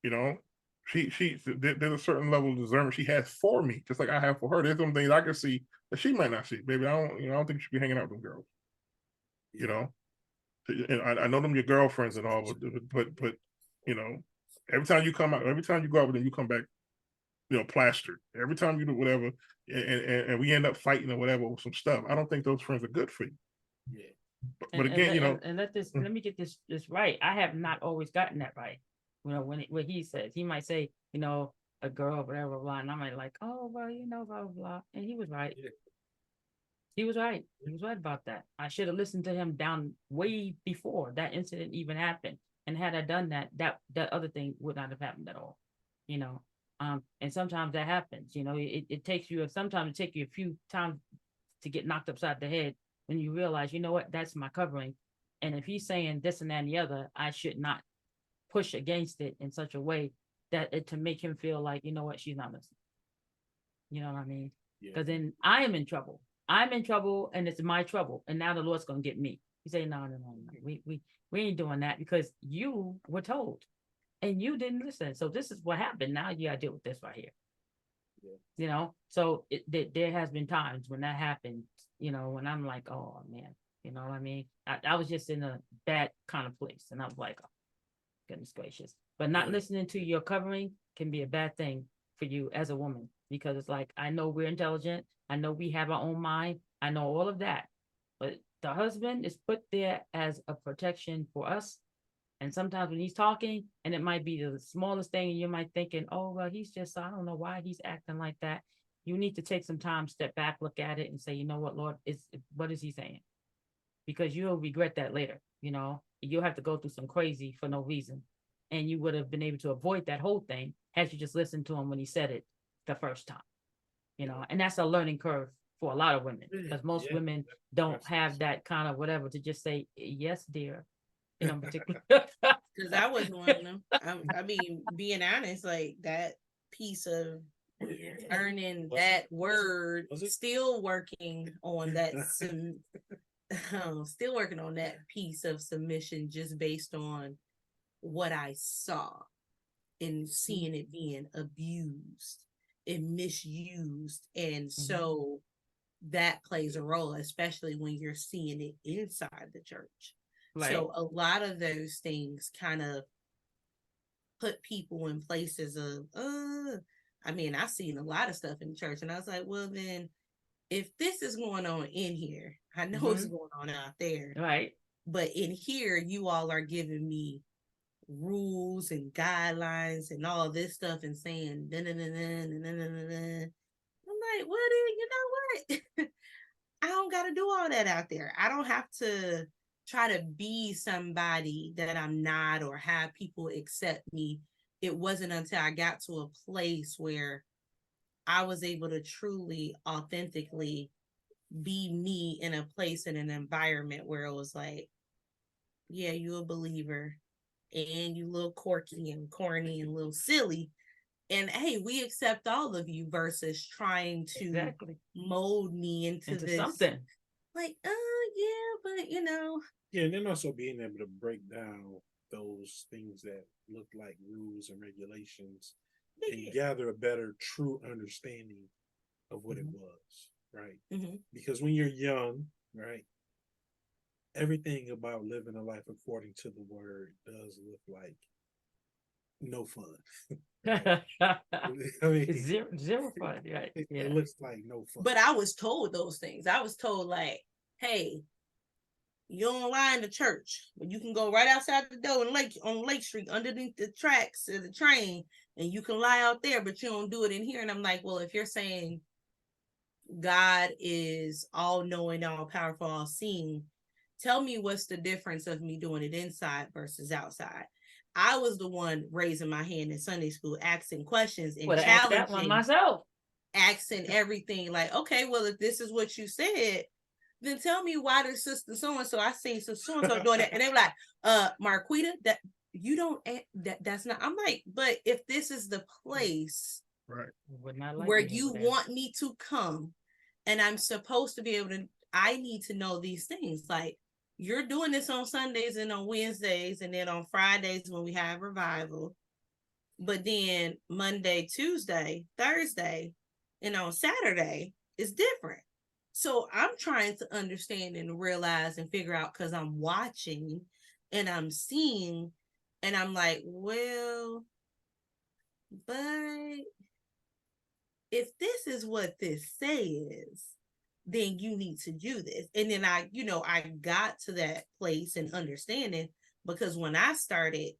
There's a certain level of discernment she has for me, just like I have for her. There's some things I can see that she might not see. Baby, I don't think you should be hanging out with them girls. And I know them your girlfriends and all, but every time you come out, every time you go out with them, you come back, plastered. Every time you do whatever, and we end up fighting or whatever with some stuff. I don't think those friends are good for you. Yeah. But again, let me get this right. I have not always gotten that right. When he says, he might say, a girl, whatever, blah, and I might like, oh, well, blah, blah, blah. And he was right. Yeah. He was right. He was right about that. I should have listened to him down way before that incident even happened. And had I done that, that other thing would not have happened at all. And sometimes that happens. It takes you. Sometimes it takes you a few times to get knocked upside the head when you realize, you know what, that's my covering. And if he's saying this and that and the other, I should not push against it in such a way that to make him feel like, you know what, she's not listening. You know what I mean? Because then I am in trouble. I'm in trouble, and it's my trouble. And now the Lord's gonna get me. You say, no. We ain't doing that because you were told, and you didn't listen. So this is what happened. Now you gotta deal with this right here. Yeah. So there has been times when that happened. When I'm like, oh man, you know what I mean? I was just in a bad kind of place, and I was like, oh, goodness gracious. But not listening to your covering can be a bad thing for you as a woman, because it's like, I know we're intelligent. I know we have our own mind. I know all of that. But the husband is put there as a protection for us. And sometimes when he's talking, and it might be the smallest thing, and you might thinking, oh, well, he's just, I don't know why he's acting like that. You need to take some time, step back, look at it, and say, you know what, Lord, what is he saying? Because you'll regret that later. You'll have to go through some crazy for no reason. And you would have been able to avoid that whole thing had you just listened to him when he said it the first time. And that's a learning curve for a lot of women, because most women don't have that kind of whatever to just say, yes, dear. Particular. Because I wasn't one of them. I mean, being honest, like that piece of earning that word, still working on that. Still working on that piece of submission, just based on what I saw and seeing it being abused and misused. And so that plays a role, especially when you're seeing it inside the church. Right. So a lot of those things kind of put people in places of, I've seen a lot of stuff in church, and I was like, well, then if this is going on in here, I know it's going on out there. Right. But in here, you all are giving me rules and guidelines and all this stuff and saying, I'm like, well, then, you know what? I don't got to do all that out there. I don't have to try to be somebody that I'm not, or have people accept me. It wasn't until I got to a place where I was able to truly, authentically be me in a place, in an environment where it was like, yeah, you a believer, and you a little quirky and corny and a little silly. And hey, we accept all of you, versus trying to mold me into this something. Like, yeah, but Yeah, and then also being able to break down those things that look like rules and regulations and gather a better, true understanding of what it was, right? Because when you're young, right, everything about living a life according to the word does look like no fun. It's zero fun, right? Yeah. It looks like no fun. But I was told those things. I was told, like, hey, you don't lie in the church, but you can go right outside the door in Lake Street underneath the tracks of the train, and you can lie out there, but you don't do it in here. And I'm like, well, if you're saying God is all knowing, all powerful, all seeing, tell me what's the difference of me doing it inside versus outside. I was the one raising my hand in Sunday school, asking questions and Would have asked that one challenging, myself. asking everything like, okay, well, if this is what you said, then tell me why the sister so and so I seen so and so doing it, and they were like, Marquita, that you don't that's not. I'm like, but if this is the place Right. Would not like where me you over there. want me to come, and I'm supposed to be able to, I need to know these things. Like, you're doing this on Sundays and on Wednesdays, and then on Fridays when we have revival. But then Monday, Tuesday, Thursday, and on Saturday is different. So I'm trying to understand and realize and figure out, because I'm watching and I'm seeing, and I'm like, well, but if this is what this says, then you need to do this. And then I got to that place and understanding, because when I started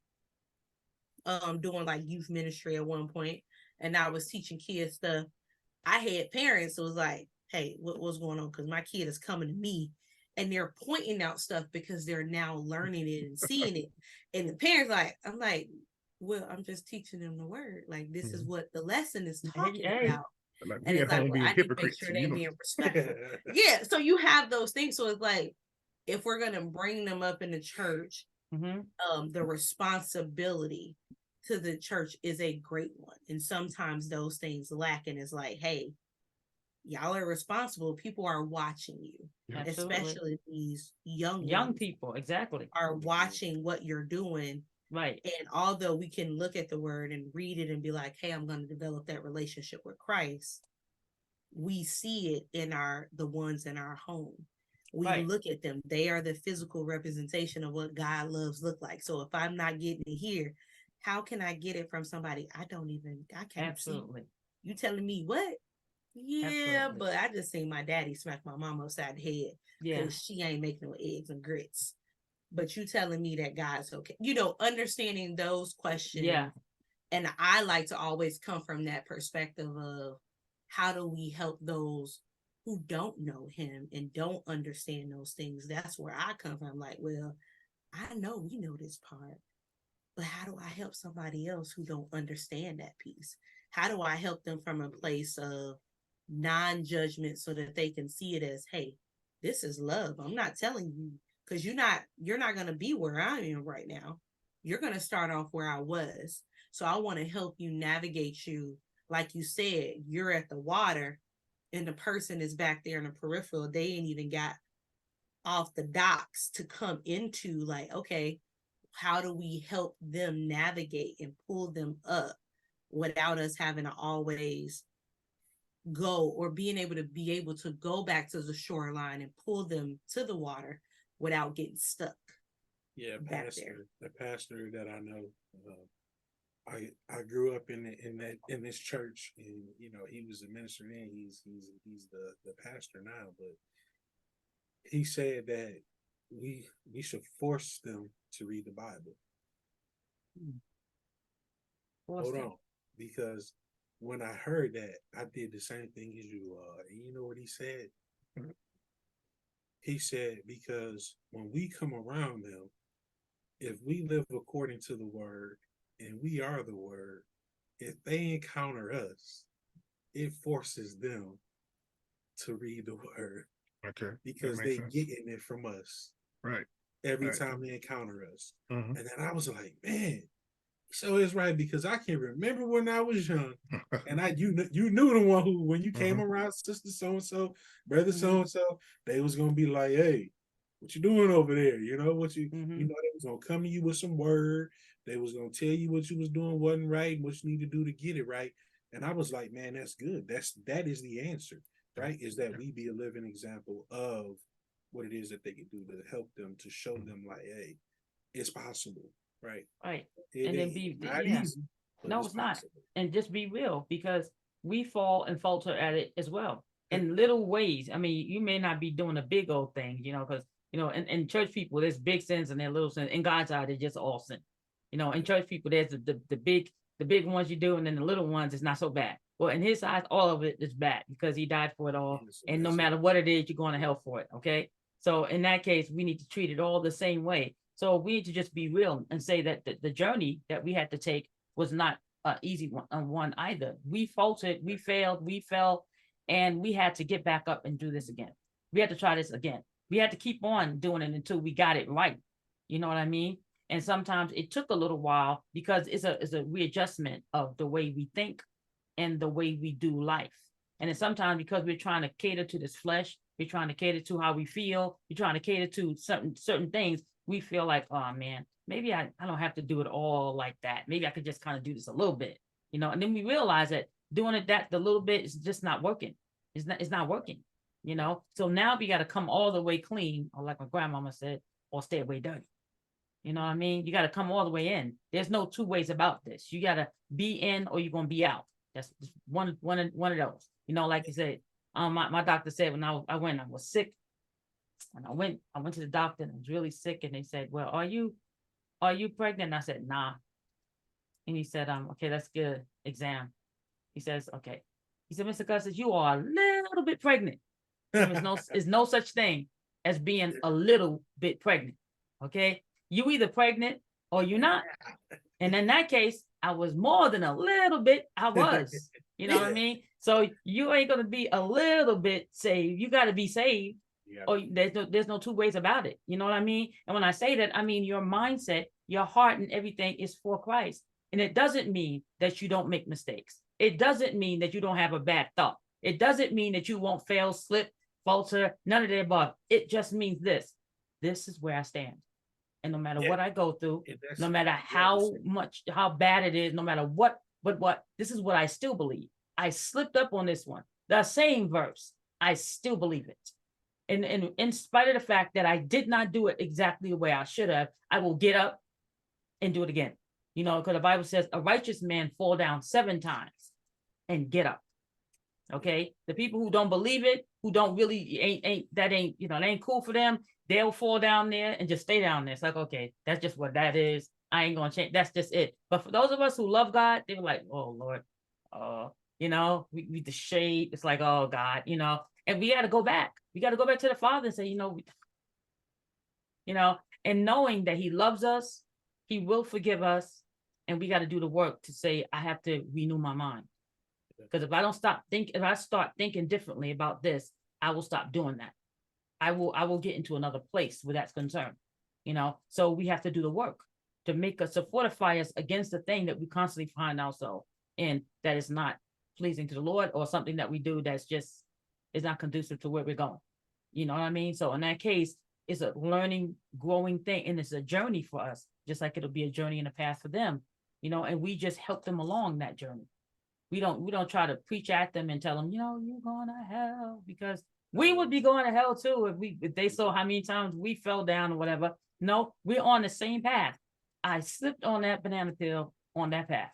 doing like youth ministry at one point, and I was teaching kids stuff, I had parents who was like, hey, what's going on? Because my kid is coming to me and they're pointing out stuff because they're now learning it and seeing it. And the parents like, I'm like, well, I'm just teaching them the word. Like, this is what the lesson is talking about. Like, And we it's at like, home well, being I need to make hypocrites. sure and they're you know- being respectful. Yeah, so you have those things. So it's like, if we're gonna bring them up in the church, the responsibility to the church is a great one. And sometimes those things lack, and it's like, hey, y'all are responsible. People are watching you, Absolutely. especially these young ones people. Exactly. are watching what you're doing. Right. And although we can look at the word and read it and be like, hey, I'm going to develop that relationship with Christ, we see it in the ones in our home. We Right. look at them. They are the physical representation of what God loves look like. So if I'm not getting it here, how can I get it from somebody I can't Absolutely. see? You telling me what? Yeah, Absolutely. but I just seen my daddy smack my mom upside the head Yeah. because she ain't making no eggs and grits. But you telling me that God's okay. Understanding those questions. Yeah. And I like to always come from that perspective of, how do we help those who don't know him and don't understand those things? That's where I come from. Like, well, I know we know this part, but how do I help somebody else who don't understand that piece? How do I help them from a place of non-judgment so that they can see it as, hey, this is love. I'm not telling you, because you're not going to be where I am right now. You're going to start off where I was. So I want to help you navigate you. Like you said, you're at the water and the person is back there in the peripheral. They ain't even got off the docks to come into, like, okay, how do we help them navigate and pull them up without us having to always go, or being able to go back to the shoreline and pull them to the water without getting stuck. Yeah, back there. the pastor that I know, I grew up in this church, and he was a minister then. He's the pastor now, but he said that we should force them to read the Bible. Hold on, because when I heard that, I did the same thing as you. And you know what he said? He said, because when we come around them, if we live according to the word and we are the word, if they encounter us, it forces them to read the word. Okay. Because they getting it from us. Right. Every time they encounter us. Mm-hmm. And then I was like, man, so it's right, because I can remember when I was young, and you knew the one who, when you came around sister so and so, brother so and so, they was gonna be like, hey, what you doing over there? What you they was gonna come to you with some word. They was gonna tell you what you was doing wasn't right, and what you need to do to get it right. And I was like, man, that's good. That is the answer, right? Is that we be a living example of what it is that they can do to help them, to show them like, hey, it's possible. Right. And then be easy. No, it's not. And just be real, because we fall and falter at it as well in little ways. I mean, you may not be doing a big old thing, because You know, and church people, there's big sins and there's little sins. In God's eye, they're just all sin. You know, in church people, there's the big ones you do, and then the little ones is not so bad. Well, in his eyes, all of it is bad because he died for it all. Yes, And no that's it. matter what it is, you're going to hell for it. Okay. So in that case, we need to treat it all the same way. So we need to just be real and say that the journey that we had to take was not an easy one either. We faltered, we failed, we fell, and we had to get back up and do this again. We had to try this again. We had to keep on doing it until we got it right. You know what I mean? And sometimes it took a little while because it's a readjustment of the way we think and the way we do life. And then sometimes because we're trying to cater to this flesh, we're trying to cater to how we feel, we're trying to cater to certain things, we feel like, oh man, maybe I don't have to do it all like that. Maybe I could just kind of do this a little bit, you know, and then we realize that doing it the little bit is just not working. It's not working, you know. So now we got to come all the way clean, or like my grandmama said, or stay away dirty. You know what I mean? You got to come all the way in. There's no two ways about this. You got to be in or you're going to be out. That's one of those. You know, like you said, my doctor said when I was sick, and I went to the doctor and I was really sick, and they said, well, are you pregnant? And I said, nah. And he said, okay, let's get an exam. He says, okay. He said, Mr. Gus, you are a little bit pregnant. There's no such thing as being a little bit pregnant. Okay. You either pregnant or you're not. And in that case, I was more than a little bit. I was, you know what I mean? So you ain't going to be a little bit saved. You got to be saved. Yeah. Or there's no two ways about it. You know what I mean? And when I say that, I mean your mindset, your heart and everything is for Christ. And it doesn't mean that you don't make mistakes. It doesn't mean that you don't have a bad thought. It doesn't mean that you won't fail, slip, falter, none of the above. It just means this. This is where I stand. And no matter what I go through, no matter how bad it is, no matter what, this is what I still believe. I slipped up on this one. The same verse. I still believe it. And in spite of the fact that I did not do it exactly the way I should have, I will get up and do it again. You know, because the Bible says a righteous man fall down 7 times and get up. Okay. The people who don't believe it, who don't really ain't cool for them, they'll fall down there and just stay down there. It's like, okay, that's just what that is. I ain't gonna change. That's just it. But for those of us who love God, they're like, oh Lord, you know, we the shade. It's like, oh God, you know, and we got to go back. We got to go back to the Father and say, you know, and knowing that He loves us, He will forgive us, and we got to do the work to say, I have to renew my mind. Because if I start thinking differently about this, I will stop doing that. I will get into another place where that's concerned, you know. So we have to do the work to fortify us against the thing that we constantly find ourselves in that is not pleasing to the Lord, or something that we do that's just is not conducive to where we're going. You know what I mean? So in that case, it's a learning, growing thing, and it's a journey for us, just like it'll be a journey in the path for them, you know. And we just help them along that journey. We don't try to preach at them and tell them, you know, you're going to hell, because we would be going to hell too if they saw how many times we fell down or whatever. No, we're on the same path. I slipped on that banana peel on that path.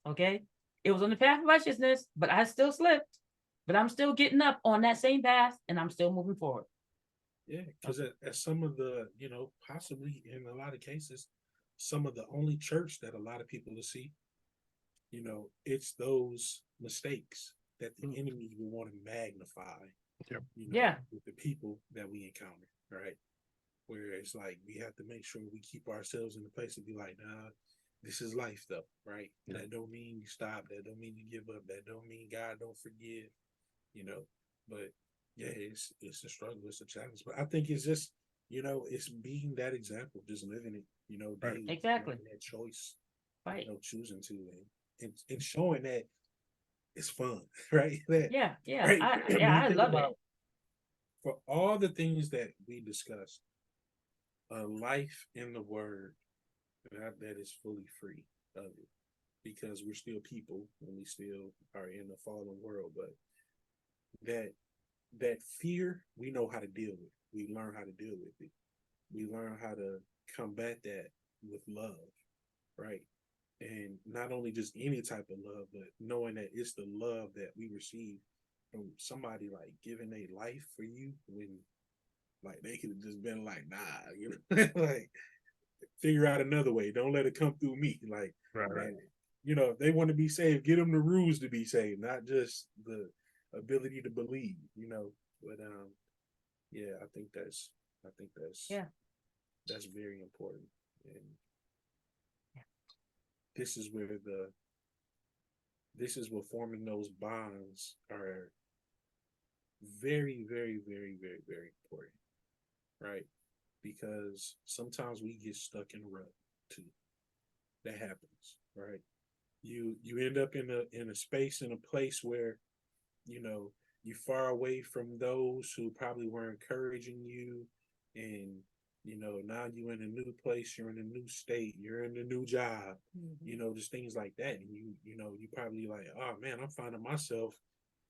Okay. It was on the path of righteousness, but I still slipped. But I'm still getting up on that same path, and I'm still moving forward. Yeah, because at some of the, you know, possibly in a lot of cases, some of the only church that a lot of people will see, you know, it's those mistakes that the enemy will want to magnify. Yep. You know, Yeah. with the people that we encounter, right? Where it's like we have to make sure we keep ourselves in the place to be like, nah, this is life though, right? Yeah. That don't mean you stop. That don't mean you give up. That don't mean God don't forgive. You know, but yeah, it's a struggle, it's a challenge. But I think it's just, you know, it's being that example, just living it, you know, Right. daily, Exactly. making that choice, Right. you know, choosing to, and showing that it's fun, right? That, Yeah. right? When you I think love about, it. for all the things that we discussed, a life in the Word that is fully free of it, because we're still people and we still are in a fallen world, but that fear, we know how to deal with. We learn how to deal with it. We learn how to combat that with love, right? And not only just any type of love, but knowing that it's the love that we receive from somebody like giving a life for you when Like they could have just been like, nah, you know, like figure out another way. Don't let it come through me. Like, Right. and, you know, if they want to be saved, get them the rules to be saved, not just the ability to believe, you know. But yeah, I think that's Yeah. that's very important. And Yeah. this is where this is what forming those bonds are very, very, very, very, very important, right? Because sometimes we get stuck in a rut too. That happens, right? You end up in a space, in a place where, you know, you're far away from those who probably were encouraging you, and you know, now you're in a new place, you're in a new state, you're in a new job, you know, just things like that. And you know, you probably like, oh man, I'm finding myself,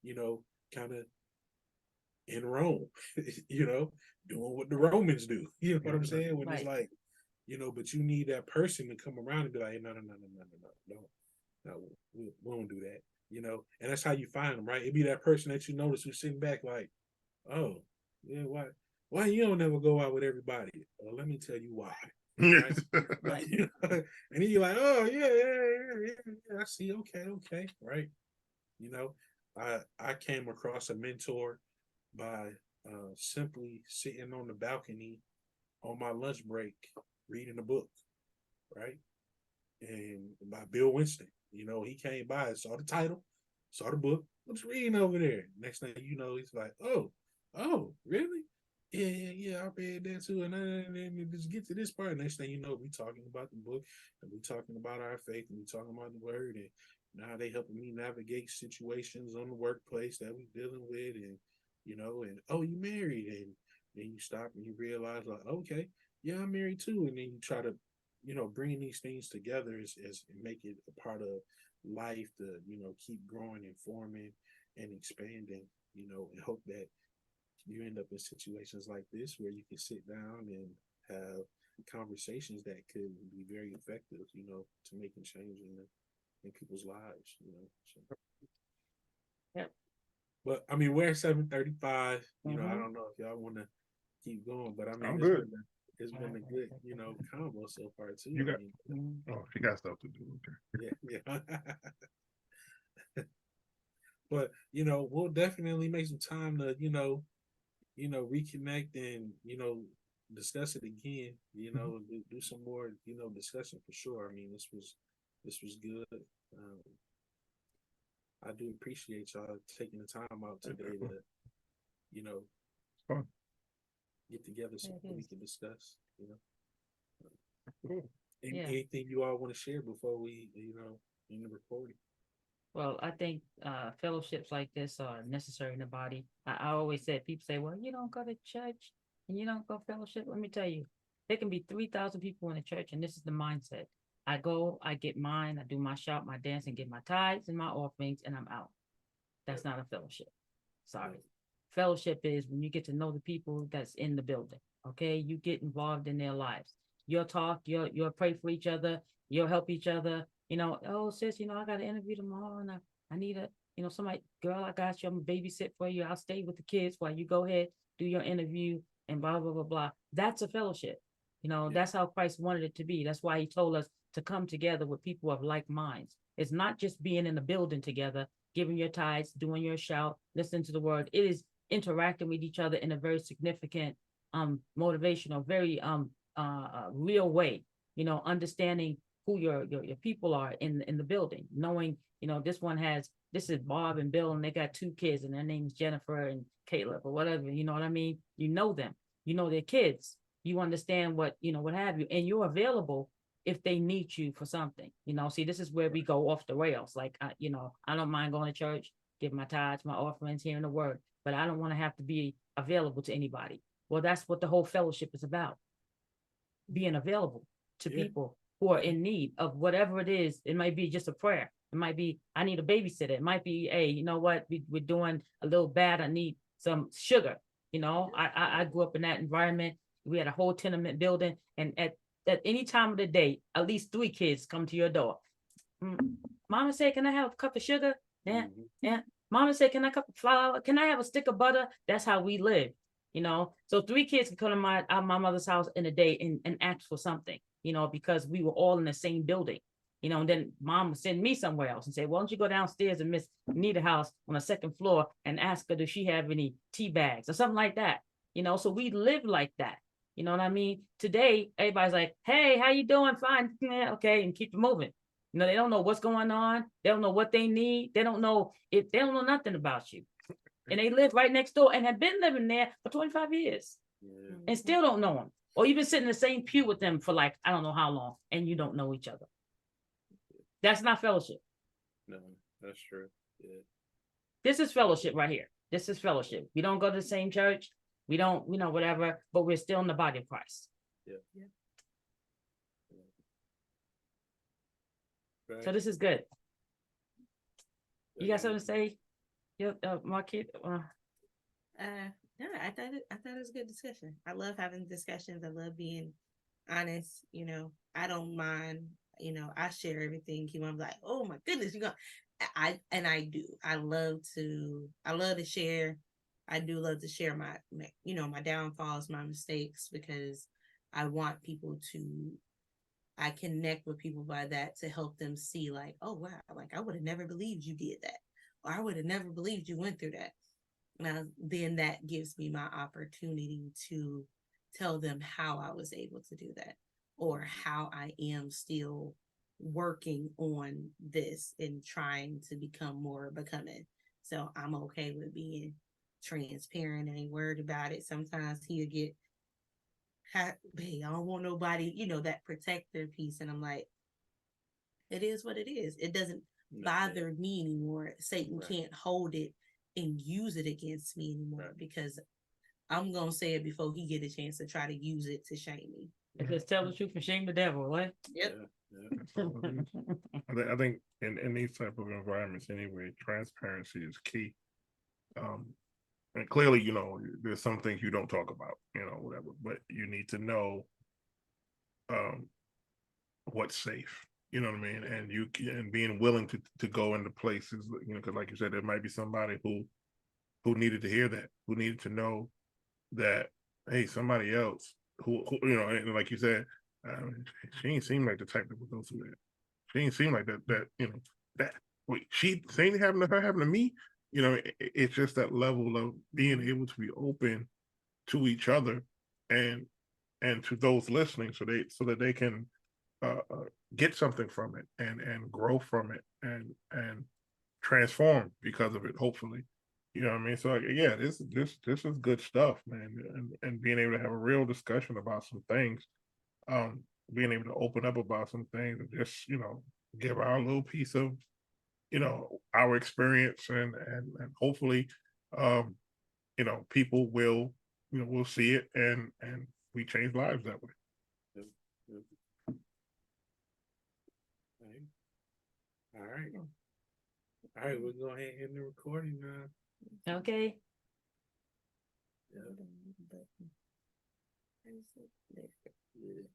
you know, kind of in Rome, you know, doing what the Romans do. You know what I'm saying? When it's Right. like, you know, but you need that person to come around and be like, no, no, no, no, no, no, no, no, we won't do that. You know, and that's how you find them, right? It be that person that you notice who's sitting back like, oh, yeah, why you don't never go out with everybody? Well, let me tell you why. Right? Right. You know? And then you're like, oh yeah, I see. Okay, right. You know, I came across a mentor by simply sitting on the balcony on my lunch break reading a book, right? And by Bill Winston. You know, he came by and saw the title, saw the book, what's reading over there. Next thing you know, he's like, oh, really? Yeah, I read that too. And then just get to this part. Next thing you know, we talking about the book, and we talking about our faith, and we talking about the word, and now they helping me navigate situations on the workplace that we dealing with, and you know, and oh, you married, and then you stop and you realize like, okay, yeah, I'm married too, and then you try to, you know, bringing these things together is make it a part of life to, you know, keep growing and forming and expanding, you know, and hope that you end up in situations like this where you can sit down and have conversations that could be very effective, you know, to making change in people's lives, you know. So. Yep. But I mean, we're at 7:35. You know, I Mhm. don't know if y'all want to keep going, but I mean, I'm good. It's been a good, you know, combo so far too. You I got- mean, Mhm. Oh, she got stuff to do. Okay. yeah. But you know, we'll definitely make some time to, you know, reconnect and, you know, discuss it again. You know, do some more, you know, discussion for sure. I mean, this was good. Um, I do appreciate y'all taking the time out today to, you know, Fun. get together so Yeah, it we is. can discuss. You know, Cool. Yeah. anything you all want to share before we, you know, in the recording. Well, I think fellowships like this are necessary in the body. I always said, people say, well, you don't go to church and you don't go fellowship. Let me tell you, there can be 3,000 people in the church, and this is the mindset. I go, I get mine, I do my shout, my dance, and get my tithes and my offerings, and I'm out. That's not a fellowship. Sorry. Fellowship is when you get to know the people that's in the building. Okay, you get involved in their lives. You'll talk. You'll pray for each other. You'll help each other. You know, oh sis, you know I got an interview tomorrow, and I need a, you know, somebody, girl, I got you. I'm gonna babysit for you. I'll stay with the kids while you go ahead do your interview and blah blah blah blah. That's a fellowship. You know, that's how Christ wanted it to be. That's why He told us to come together with people of like minds. It's not just being in the building together, giving your tithes, doing your shout, listening to the word. It is interacting with each other in a very significant, motivational, very real way. You know, understanding who your people are in the building, knowing, you know, this is Bob and Bill, and they got 2 kids, and their name's Jennifer and Caleb or whatever. You know what I mean? You know them. You know their kids. You understand what, you know, what have you, and you're available if they need you for something. You know, see, this is where we go off the rails. Like, you know, I don't mind going to church, give my tithes, my offerings, hearing the word, but I don't want to have to be available to anybody. Well, that's what the whole fellowship is about, being available to Yeah. people who are in need of whatever it is. It might be just a prayer. It might be, I need a babysitter. It might be, hey, you know what? We're doing a little bad. I need some sugar. You know, I grew up in that environment. We had a whole tenement building, and at any time of the day, at least 3 kids come to your door. Mama said, can I have a cup of sugar? Yeah. Mhm. Yeah. Mama said, can I have a cup of flour? Can I have a stick of butter? That's how we live. you know. So 3 kids can come to my mother's house in a day and ask for something, you know, because we were all in the same building, you know. And then mom would send me somewhere else and say, "Why don't you go downstairs and Miss Nita house on the second floor and ask her, does she have any tea bags or something like that?" You know, so we live like that. You know what I mean? Today, everybody's like, "Hey, how you doing? Fine." Yeah, okay, and keep it moving. You know, they don't know what's going on. They don't know what they need. They don't know if they don't know nothing about you. And they live right next door and have been living there for 25 years Yeah. and still don't know them. Or you've been sitting in the same pew with them for like, I don't know how long, and you don't know each other. That's not fellowship. No, that's true. Yeah. This is fellowship right here. This is fellowship. We don't go to the same church. We don't, you know, whatever, but we're still in the body of Christ. Right. So this is good. You got something to say? Yeah, Marquette? No, I thought it was a good discussion. I love having discussions. I love being honest. You know, I don't mind. You know, I share everything. I'm like, oh my goodness, you got. I do. I love to share. I do love to share my you know, my downfalls, my mistakes, because I want people to. I connect with people by that to help them see, like, oh wow, like I would have never believed you did that, or I would have never believed you went through that. Now, then that gives me my opportunity to tell them how I was able to do that, or how I am still working on this and trying to become more becoming. So I'm okay with being transparent. I ain't worried about it. Sometimes he'll get, hey, I don't want nobody, you know, that protector piece. And I'm like, it is what it is. It doesn't bother me anymore. Satan can't hold it and use it against me anymore, because I'm gonna say it before he get a chance to try to use it to shame me. It says tell the truth and shame the devil, right? Yep. That's all it is. I think in these type of environments anyway, transparency is key. And clearly, you know, there's some things you don't talk about, you know, whatever, but you need to know what's safe. You know what I mean? And and being willing to go into places, you know, because like you said, there might be somebody who needed to hear that, who needed to know that, hey, somebody else who you know, and like you said, she ain't seem like the type that would go through that. She ain't seem like that, you know, that wait, she saying happened to her, happened to me. You know, it's just that level of being able to be open to each other and to those listening, so that they can get something from it and grow from it and transform because of it, hopefully. You know what I mean? So yeah, this is good stuff, man. And being able to have a real discussion about some things, being able to open up about some things and just, you know, give our little piece of, you know, our experience and hopefully you know, people will, you know, will see it and we change lives that way. Yep. Yep. All right. All right, we're going ahead and end the recording now. Okay. Yeah. Yeah.